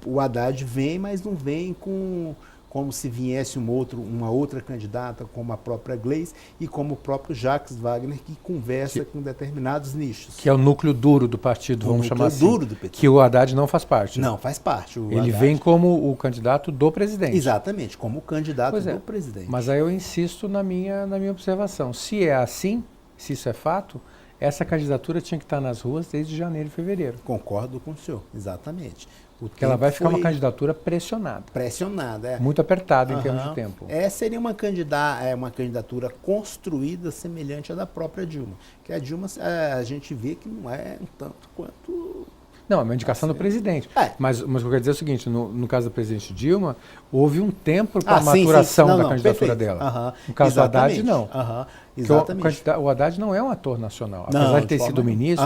O Haddad vem, mas não vem como se viesse uma outra candidata, como a própria Gleice e como o próprio Jacques Wagner, que conversa com determinados nichos. Que é o núcleo duro do partido, vamos chamar assim. O núcleo duro do PT. Que o Haddad não faz parte. Não, faz parte. Ele vem como o candidato do presidente. Exatamente, como o candidato do presidente. Mas aí eu insisto na minha observação. Se é assim, se isso é fato, essa candidatura tinha que estar nas ruas desde janeiro e fevereiro. Concordo com o senhor, exatamente. Porque ela vai ficar uma candidatura pressionada. Pressionada, Muito apertada em termos de tempo. Seria uma candidatura construída semelhante à da própria Dilma. Que a Dilma, a gente vê que não é um tanto quanto... Não, é uma indicação do presidente. Mas o que eu quero dizer é o seguinte, no caso da presidente Dilma, houve um tempo para a maturação da candidatura dela. No caso do Haddad, não. Exatamente. O Haddad não é um ator nacional. Apesar de ter sido ministro,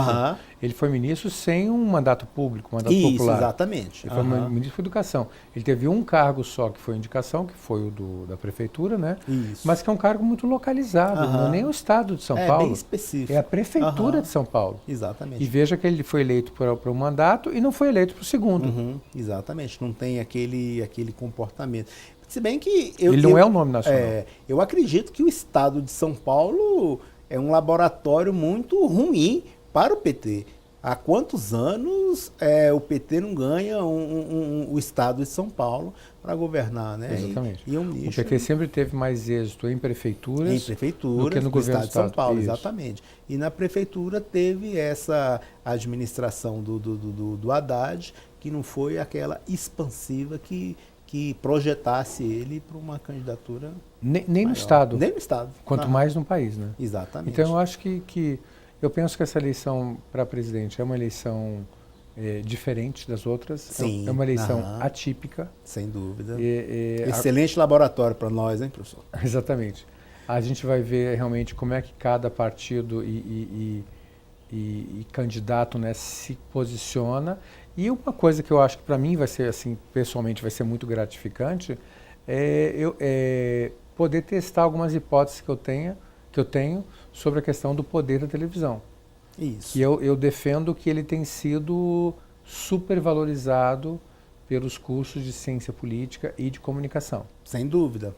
ele foi ministro sem um mandato público, um mandato popular. Exatamente. Ele foi ministro da Educação. Ele teve um cargo só que foi indicação, que foi o da prefeitura, né? Isso. Mas que é um cargo muito localizado, não é nem o estado de São Paulo. É bem específico. É a prefeitura de São Paulo. Exatamente. E veja que ele foi eleito para o mandato e não foi eleito para o segundo. Exatamente. Não tem aquele comportamento. Se bem que... Ele não é o nome nacional. Eu acredito que o estado de São Paulo é um laboratório muito ruim para o PT. Há quantos anos o PT não ganha o estado de São Paulo para governar, né? Exatamente. O PT sempre teve mais êxito em prefeituras do que no governo estado de São Paulo. Isso. Exatamente. E na prefeitura teve essa administração do Haddad, que não foi aquela expansiva que projetasse ele para uma candidatura nem no Estado. Nem no Estado. Quanto mais no país, né? Exatamente. Então eu acho que eu penso que essa eleição para presidente é uma eleição diferente das outras. Sim. É uma eleição atípica. Sem dúvida. Excelente laboratório para nós, hein, professor? Exatamente. A gente vai ver realmente como é que cada partido e candidato, né, se posiciona. E uma coisa que eu acho que para mim vai ser, assim, pessoalmente, vai ser muito gratificante é poder testar algumas hipóteses que eu tenho sobre a questão do poder da televisão. Isso. E eu defendo que ele tem sido supervalorizado pelos cursos de ciência política e de comunicação. Sem dúvida.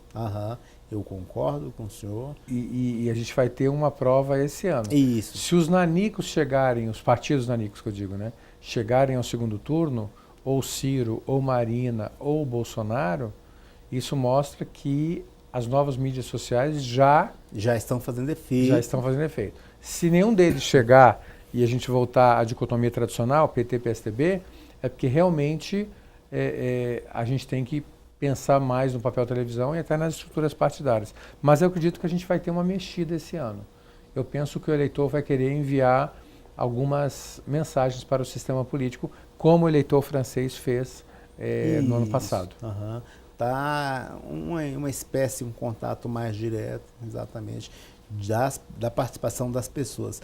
Eu concordo com o senhor. E a gente vai ter uma prova esse ano. Isso. Se os nanicos chegarem, os partidos nanicos que eu digo, né, chegarem ao segundo turno, ou Ciro, ou Marina, ou Bolsonaro, isso mostra que as novas mídias sociais já estão fazendo efeito. Se nenhum deles chegar e a gente voltar à dicotomia tradicional, PT-PSDB, é porque realmente a gente tem que pensar mais no papel da televisão e até nas estruturas partidárias. Mas eu acredito que a gente vai ter uma mexida esse ano. Eu penso que o eleitor vai querer enviar algumas mensagens para o sistema político, como o eleitor francês fez no ano passado. Tá uma espécie, um contato mais direto, exatamente, da participação das pessoas.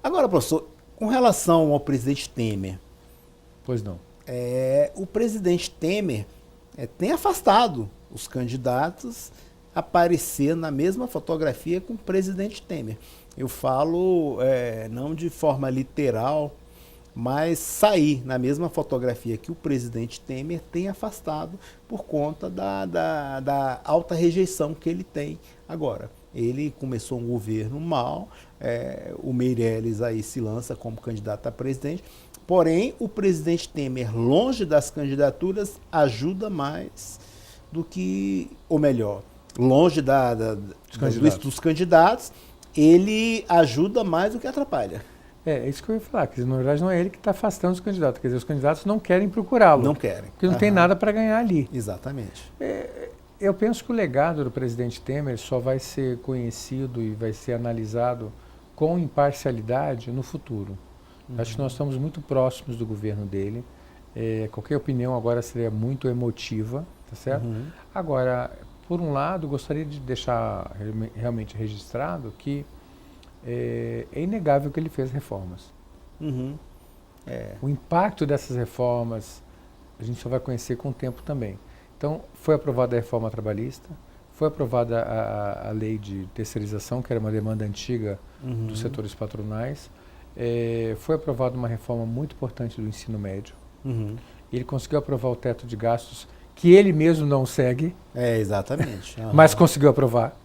Agora, professor, com relação ao presidente Temer... Pois não. O presidente Temer tem afastado os candidatos a aparecer na mesma fotografia com o presidente Temer. Eu falo não de forma literal, mas sair na mesma fotografia que o presidente Temer tem afastado por conta da alta rejeição que ele tem agora. Ele começou um governo mal, o Meirelles aí se lança como candidato a presidente, porém o presidente Temer, longe das candidaturas, ajuda mais do que, ou melhor, longe dos candidatos, ele ajuda mais do que atrapalha. É isso que eu ia falar, quer dizer, na verdade não é ele que está afastando os candidatos, quer dizer, os candidatos não querem procurá-lo. Não querem. Porque não tem nada para ganhar ali. Exatamente. Eu penso que o legado do presidente Temer só vai ser conhecido e vai ser analisado com imparcialidade no futuro. Acho que nós estamos muito próximos do governo dele. Qualquer opinião agora seria muito emotiva, tá certo? Agora, por um lado, gostaria de deixar realmente registrado que é inegável que ele fez reformas. O impacto dessas reformas a gente só vai conhecer com o tempo também. Então, foi aprovada a reforma trabalhista, foi aprovada a lei de terceirização, que era uma demanda antiga dos setores patronais, foi aprovada uma reforma muito importante do ensino médio. Ele conseguiu aprovar o teto de gastos, que ele mesmo não segue, exatamente. mas conseguiu aprovar.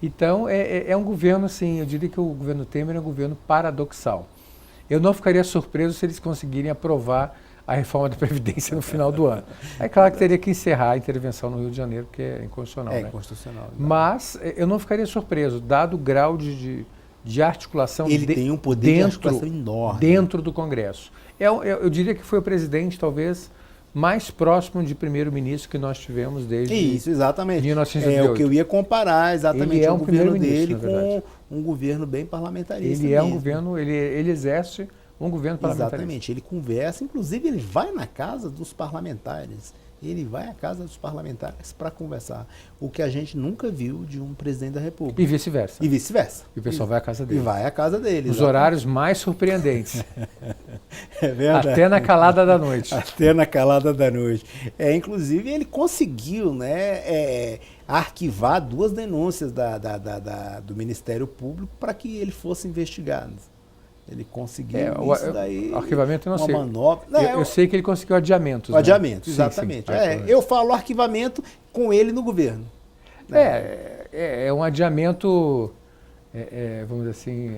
Então, é um governo, assim, eu diria que o governo Temer é um governo paradoxal. Eu não ficaria surpreso se eles conseguirem aprovar a reforma da Previdência no final do ano. É claro que teria que encerrar a intervenção no Rio de Janeiro, porque é inconstitucional. É inconstitucional. Né? Mas eu não ficaria surpreso, dado o grau de articulação. Ele tem um poder de articulação enorme. Dentro do Congresso. Eu diria que foi o presidente, talvez, mais próximo de primeiro-ministro que nós tivemos desde Isso, exatamente. 1988. É o que eu ia comparar exatamente ele o governo dele com um governo bem parlamentarista. Ele é um governo, ele exerce um governo parlamentarista. Exatamente, ele conversa, inclusive ele vai na casa dos parlamentares. Ele vai à casa dos parlamentares para conversar. O que a gente nunca viu de um presidente da República. E vice-versa. E vice-versa. E o pessoal vai à casa dele. E vai à casa dele. Os horários mais surpreendentes. É verdade. Até na calada da noite. Até na calada da noite. Inclusive, ele conseguiu, né, arquivar 2 denúncias do Ministério Público para que ele fosse investigado. Ele conseguiu isso daí. O arquivamento eu não sei. Manobra. Eu sei que ele conseguiu adiamentos. O adiamento, né? exatamente. Sim, eu falo arquivamento com ele no governo. Né? É um adiamento, vamos dizer assim,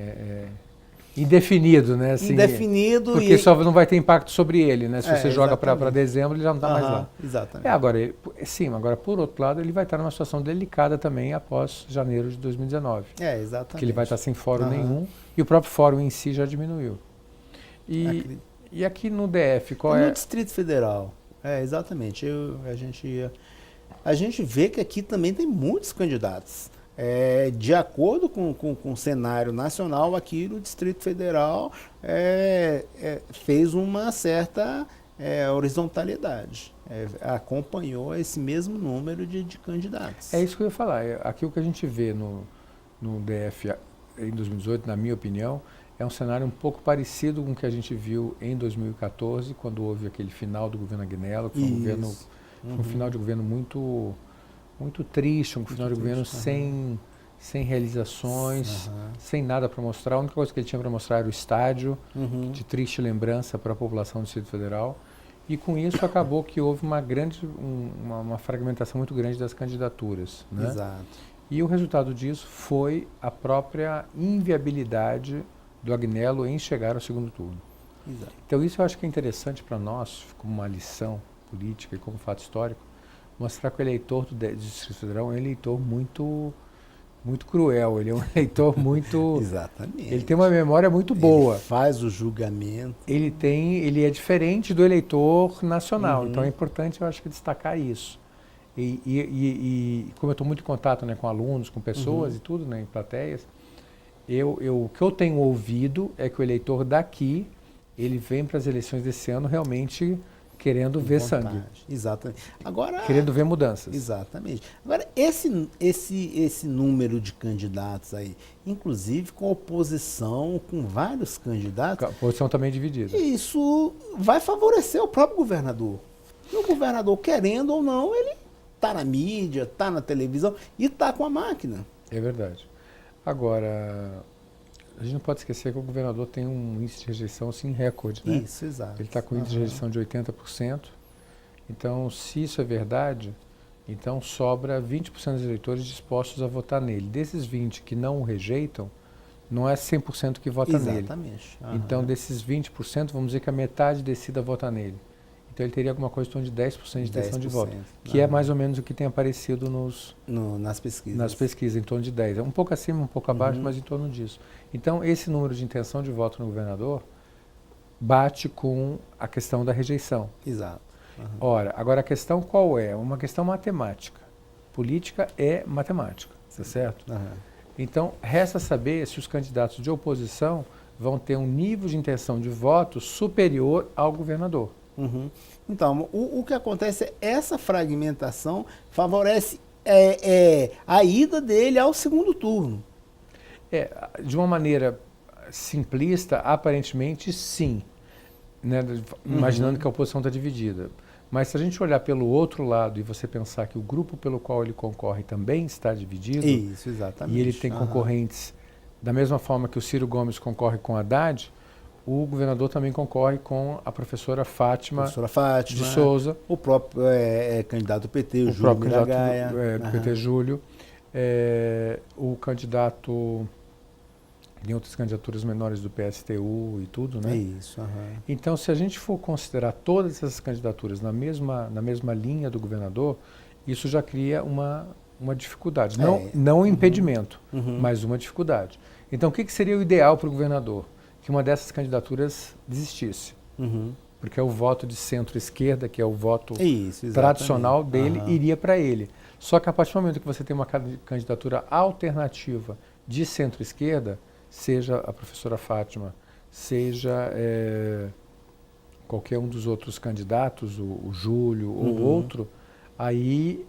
indefinido, né? Assim, indefinido. Porque só não vai ter impacto sobre ele, né? Se você joga para dezembro, ele já não está mais lá. Exatamente. Agora, por outro lado, ele vai estar numa situação delicada também após janeiro de 2019. Exatamente. Que ele vai estar sem fórum nenhum e o próprio fórum em si já diminuiu. E aqui no DF, qual é? No Distrito Federal. Exatamente. A gente vê que aqui também tem muitos candidatos. De acordo com o cenário nacional, aqui no Distrito Federal fez uma certa horizontalidade. Acompanhou esse mesmo número de candidatos. É isso que eu ia falar. Aqui o que a gente vê no DF em 2018, na minha opinião, é um cenário um pouco parecido com o que a gente viu em 2014, quando houve aquele final do governo Agnello, que foi um final de governo muito triste, um final de governo sem realizações, sem nada para mostrar. A única coisa que ele tinha para mostrar era o estádio, de triste lembrança para a população do Distrito Federal. E com isso acabou que houve uma fragmentação muito grande das candidaturas. Né? Exato. E o resultado disso foi a própria inviabilidade do Agnello em chegar ao segundo turno. Exato. Então isso eu acho que é interessante para nós, como uma lição política e como fato histórico, mostrar que o eleitor do Distrito Federal é um eleitor muito cruel, ele é um eleitor muito... Exatamente. Ele tem uma memória muito boa. Ele faz o julgamento. Ele é diferente do eleitor nacional, então é importante, eu acho que, destacar isso. E como eu estou muito em contato, né, com alunos, com pessoas e tudo, né, em plateias, o que eu tenho ouvido é que o eleitor daqui, ele vem para as eleições desse ano realmente querendo ver sangue. Exatamente. Agora, querendo ver mudanças. Exatamente. Agora, esse número de candidatos aí, inclusive com oposição, com vários candidatos... A oposição também dividida. Isso vai favorecer o próprio governador. E o governador, querendo ou não, ele está na mídia, está na televisão e está com a máquina. É verdade. Agora, A gente não pode esquecer que o governador tem um índice de rejeição assim recorde, né? Isso, exato. Ele está com um índice de rejeição de 80%. Então, se isso é verdade, então sobra 20% dos eleitores dispostos a votar nele. Desses 20 que não o rejeitam, não é 100% que vota nele. Exatamente. Então, desses 20%, vamos dizer que a metade decida votar nele. Então, ele teria alguma coisa em torno de 10% de intenção de voto, que é mais ou menos o que tem aparecido nas pesquisas. Nas pesquisas, em torno de 10%. É um pouco acima, um pouco abaixo, mas em torno disso. Então, esse número de intenção de voto no governador bate com a questão da rejeição. Exato. Ora, agora a questão qual é? Uma questão matemática. Política é matemática, tá certo? Então, resta saber se os candidatos de oposição vão ter um nível de intenção de voto superior ao governador. Então, o que acontece é essa fragmentação favorece a ida dele ao segundo turno. De uma maneira simplista, aparentemente sim, né? Imaginando que a oposição está dividida. Mas se a gente olhar pelo outro lado e você pensar que o grupo pelo qual ele concorre também está dividido, isso, exatamente. E ele tem concorrentes, da mesma forma que o Ciro Gomes concorre com Haddad, o governador também concorre com a professora Fátima de Souza. O próprio candidato do PT, o Júlio próprio Miragaia. candidato do PT, Júlio. O candidato... Tem outras candidaturas menores do PSTU e tudo, né? Isso. Então, se a gente for considerar todas essas candidaturas na mesma linha do governador, isso já cria uma dificuldade. Não um impedimento, mas uma dificuldade. Então, o que seria o ideal para o governador? Que uma dessas candidaturas desistisse. Porque é o voto de centro-esquerda, que é o voto tradicional dele, iria para ele. Só que a partir do momento que você tem uma candidatura alternativa de centro-esquerda, seja a professora Fátima, seja qualquer um dos outros candidatos, o Júlio ou outro, aí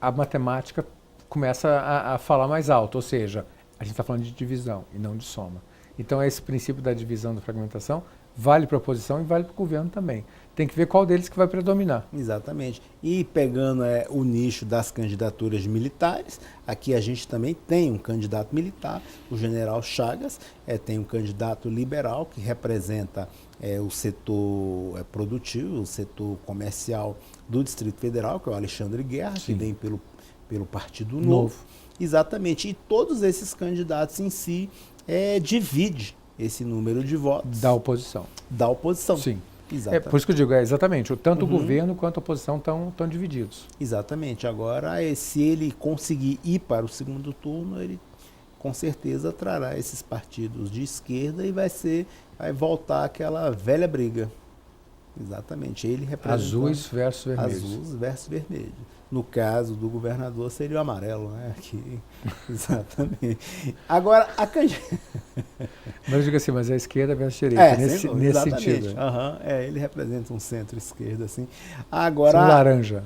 a matemática começa a falar mais alto, ou seja, a gente está falando de divisão e não de soma. Então, esse princípio da divisão, da fragmentação, vale para a oposição e vale para o governo também. Tem que ver qual deles que vai predominar. Exatamente. E pegando o nicho das candidaturas militares, aqui a gente também tem um candidato militar, o general Chagas, tem um candidato liberal que representa o setor produtivo, o setor comercial do Distrito Federal, que é o Alexandre Guerra, que vem pelo Partido Novo. Exatamente. E todos esses candidatos em si divide esse número de votos. Da oposição. Da oposição. Sim. Exatamente. Por isso que eu digo, exatamente, tanto o governo quanto a oposição estão divididos. Exatamente. Agora, se ele conseguir ir para o segundo turno, ele com certeza trará esses partidos de esquerda e vai voltar aquela velha briga. Exatamente. Ele representa azuis versus vermelhos. Azuis versus vermelhos. No caso do governador seria o amarelo, né? Exatamente. Agora, Mas eu digo assim, mas a esquerda versus a direita, nesse sentido. Ele representa um centro-esquerda, assim. Agora, laranja.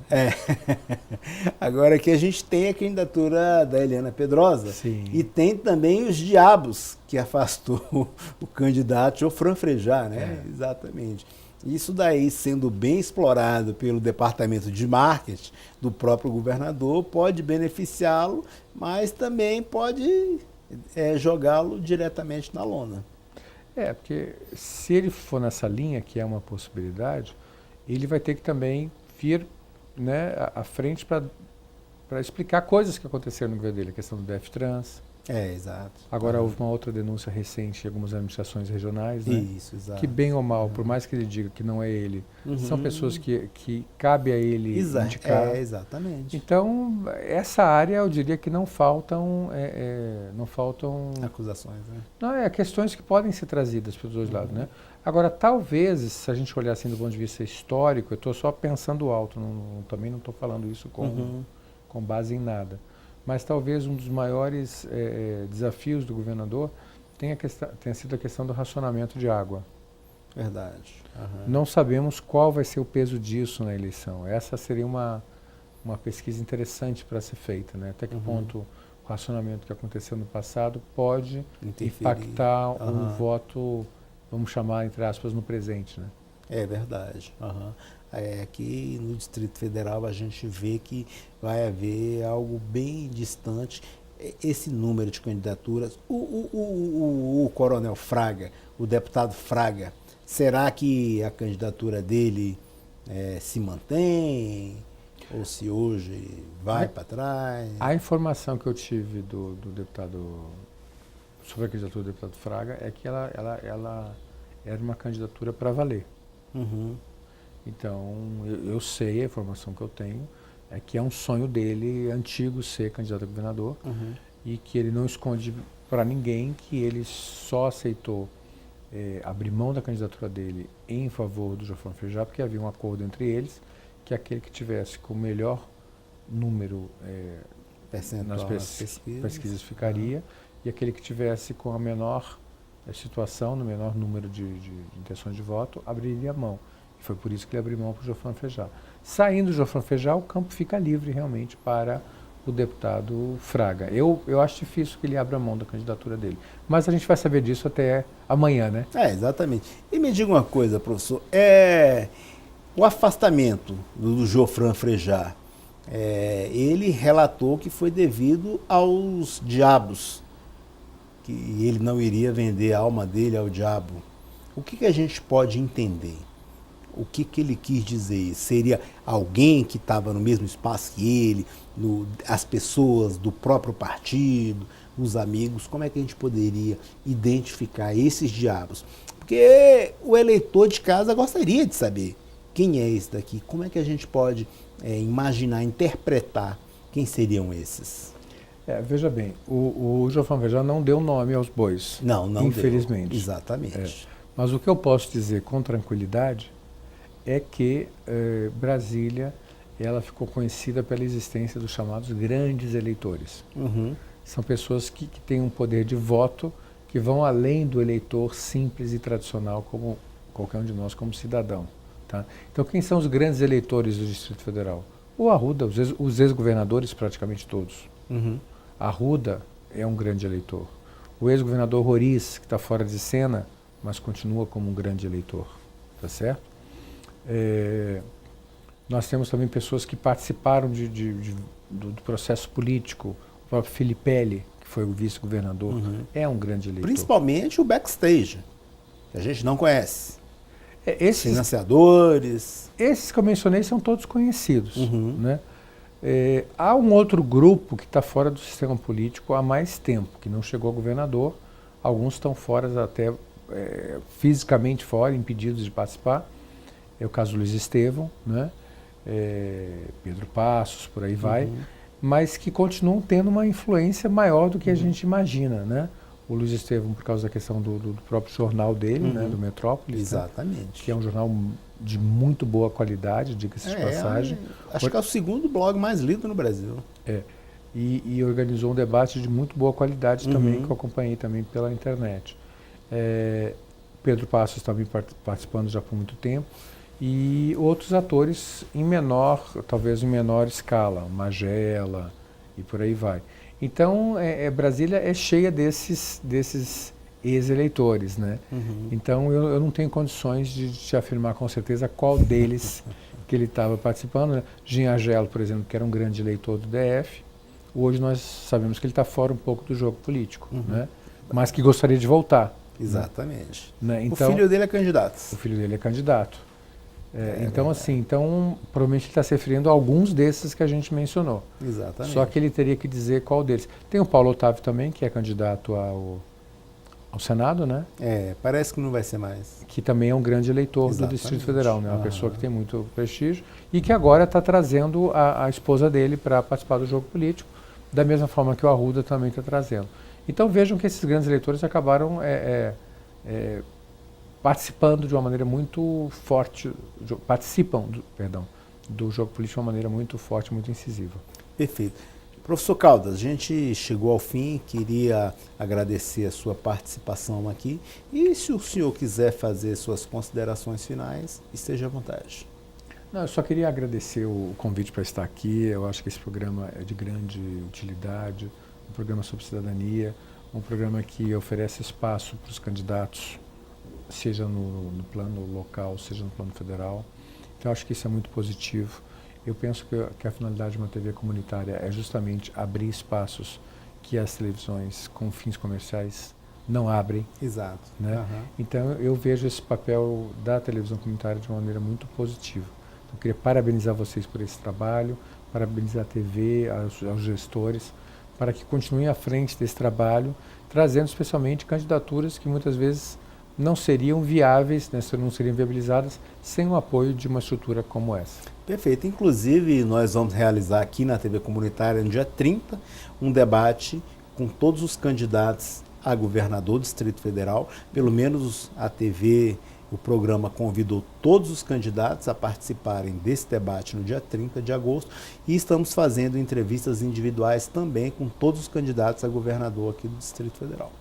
Agora que a gente tem a candidatura da Eliana Pedrosa. Sim. E tem também os diabos que afastou o candidato Jofran Frejá, né? Exatamente. Isso daí, sendo bem explorado pelo departamento de marketing do próprio governador, pode beneficiá-lo, mas também pode jogá-lo diretamente na lona. Porque se ele for nessa linha, que é uma possibilidade, ele vai ter que também vir, né, à frente para explicar coisas que aconteceram no governo dele, a questão do DF-Trans. Exato. Agora houve uma outra denúncia recente em algumas administrações regionais, né? Isso, exato. Que bem ou mal, por mais que ele diga que não é ele, são pessoas que cabe a ele indicar. Exatamente. Então, essa área eu diria que não faltam acusações, né? Não, questões que podem ser trazidas pelos dois lados, né? Agora, talvez, se a gente olhar assim do ponto de vista histórico, eu estou só pensando alto, também não estou falando isso com base em nada. Mas talvez um dos maiores desafios do governador tenha sido a questão do racionamento de água. Verdade. Não sabemos qual vai ser o peso disso na eleição. Essa seria uma pesquisa interessante para ser feita, né? Até que ponto o racionamento que aconteceu no passado pode impactar um voto, vamos chamar, entre aspas, no presente, né? É verdade. Aqui no Distrito Federal a gente vê que vai haver algo bem distante esse número de candidaturas. O Coronel Fraga, o deputado Fraga, será que a candidatura dele se mantém? Ou se hoje vai para trás? A informação que eu tive do deputado, sobre a candidatura do deputado Fraga, é que ela era uma candidatura para valer. Uhum. Então, eu sei, a informação que eu tenho, é que é um sonho dele antigo ser candidato a governador, Uhum. e que ele não esconde para ninguém que ele só aceitou abrir mão da candidatura dele em favor do Jofran Frejá, porque havia um acordo entre eles, que aquele que tivesse com o melhor número Percentual nas pesquisas ficaria, e aquele que tivesse com a menor situação, no menor número de intenções de voto, abriria mão. E foi por isso que ele abriu mão para o Jofran Frejá. Saindo do Jofran Frejá, o campo fica livre realmente para o deputado Fraga. Eu acho difícil que ele abra mão da candidatura dele. Mas a gente vai saber disso até amanhã, né? Exatamente. E me diga uma coisa, professor. O afastamento do Jofran Frejá, ele relatou que foi devido aos diabos, que ele não iria vender a alma dele ao diabo. O que a gente pode entender? O que ele quis dizer? Seria alguém que estava no mesmo espaço que ele, as pessoas do próprio partido, os amigos? Como é que a gente poderia identificar esses diabos? Porque o eleitor de casa gostaria de saber quem é esse daqui. Como é que a gente pode imaginar, interpretar quem seriam esses? Veja bem, o Jofran Frejá não deu nome aos bois. Não infelizmente. Deu. Exatamente. Mas o que eu posso dizer com tranquilidade é que Brasília ela ficou conhecida pela existência dos chamados grandes eleitores. Uhum. São pessoas que têm um poder de voto que vão além do eleitor simples e tradicional, como qualquer um de nós como cidadão. Tá? Então, quem são os grandes eleitores do Distrito Federal? O Arruda, os ex-governadores praticamente todos. Uhum. Arruda é um grande eleitor. O ex-governador Roriz, que está fora de cena, mas continua como um grande eleitor. Tá certo? Nós temos também pessoas que participaram do processo político. O próprio Filipelli, que foi o vice-governador, é um grande eleitor. Principalmente o backstage, que a gente não conhece. Esses financiadores. Esses que eu mencionei são todos conhecidos. Né? Há um outro grupo que está fora do sistema político há mais tempo, que não chegou a governador. Alguns estão fora, até fisicamente fora, impedidos de participar. É o caso do Luiz Estevão, né? Pedro Passos, por aí vai, mas que continuam tendo uma influência maior do que a gente imagina, né? O Luiz Estevão, por causa da questão do próprio jornal dele, né, do Metrópolis. Exatamente. Né? Que é um jornal de muito boa qualidade, diga-se de passagem. Acho que é o segundo blog mais lido no Brasil. E organizou um debate de muito boa qualidade também, que eu acompanhei também pela internet. Pedro Passos também participando já por muito tempo. E outros atores talvez em menor escala, Magela e por aí vai. Então, Brasília é cheia desses ex-eleitores, né? Então, eu não tenho condições de te afirmar com certeza qual deles que ele estava participando. Né? Ginhagelo, por exemplo, que era um grande eleitor do DF, hoje nós sabemos que ele está fora um pouco do jogo político, né? Mas que gostaria de voltar. Exatamente. Né? Então, o filho dele é candidato. O filho dele é candidato. Então, provavelmente ele está se referindo a alguns desses que a gente mencionou. Exatamente. Só que ele teria que dizer qual deles. Tem o Paulo Otávio também, que é candidato ao Senado, né? Parece que não vai ser mais. Que também é um grande eleitor do Distrito Federal, né? Uma pessoa que tem muito prestígio e que agora está trazendo a esposa dele para participar do jogo político, da mesma forma que o Arruda também está trazendo. Então vejam que esses grandes eleitores acabaram participando de uma maneira muito forte, do jogo político de uma maneira muito forte, muito incisiva. Perfeito. Professor Caldas, a gente chegou ao fim, queria agradecer a sua participação aqui e se o senhor quiser fazer suas considerações finais, esteja à vontade. Não, eu só queria agradecer o convite para estar aqui. Eu acho que esse programa é de grande utilidade, um programa sobre cidadania, um programa que oferece espaço para os candidatos, seja no plano local, seja no plano federal. Então, acho que isso é muito positivo. Eu penso que a finalidade de uma TV comunitária é justamente abrir espaços que as televisões com fins comerciais não abrem. Exato. Né? Então eu vejo esse papel da televisão comunitária de uma maneira muito positiva. Então, eu queria parabenizar vocês por esse trabalho, parabenizar a TV, aos gestores, para que continuem à frente desse trabalho, trazendo especialmente candidaturas que muitas vezes não seriam viáveis, né, não seriam viabilizadas sem o apoio de uma estrutura como essa. Perfeito. Inclusive, nós vamos realizar aqui na TV Comunitária, no dia 30, um debate com todos os candidatos a governador do Distrito Federal. Pelo menos a TV, o programa convidou todos os candidatos a participarem desse debate no dia 30 de agosto e estamos fazendo entrevistas individuais também com todos os candidatos a governador aqui do Distrito Federal.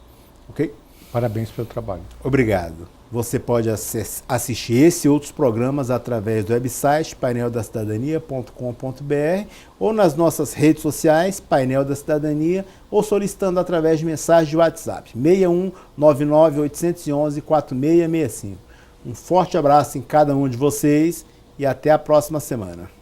Ok? Parabéns pelo trabalho. Obrigado. Você pode assistir esse e outros programas através do website paineldacidadania.com.br ou nas nossas redes sociais, Painel da Cidadania, ou solicitando através de mensagem de WhatsApp, 61 99 811 4665. Um forte abraço em cada um de vocês e até a próxima semana.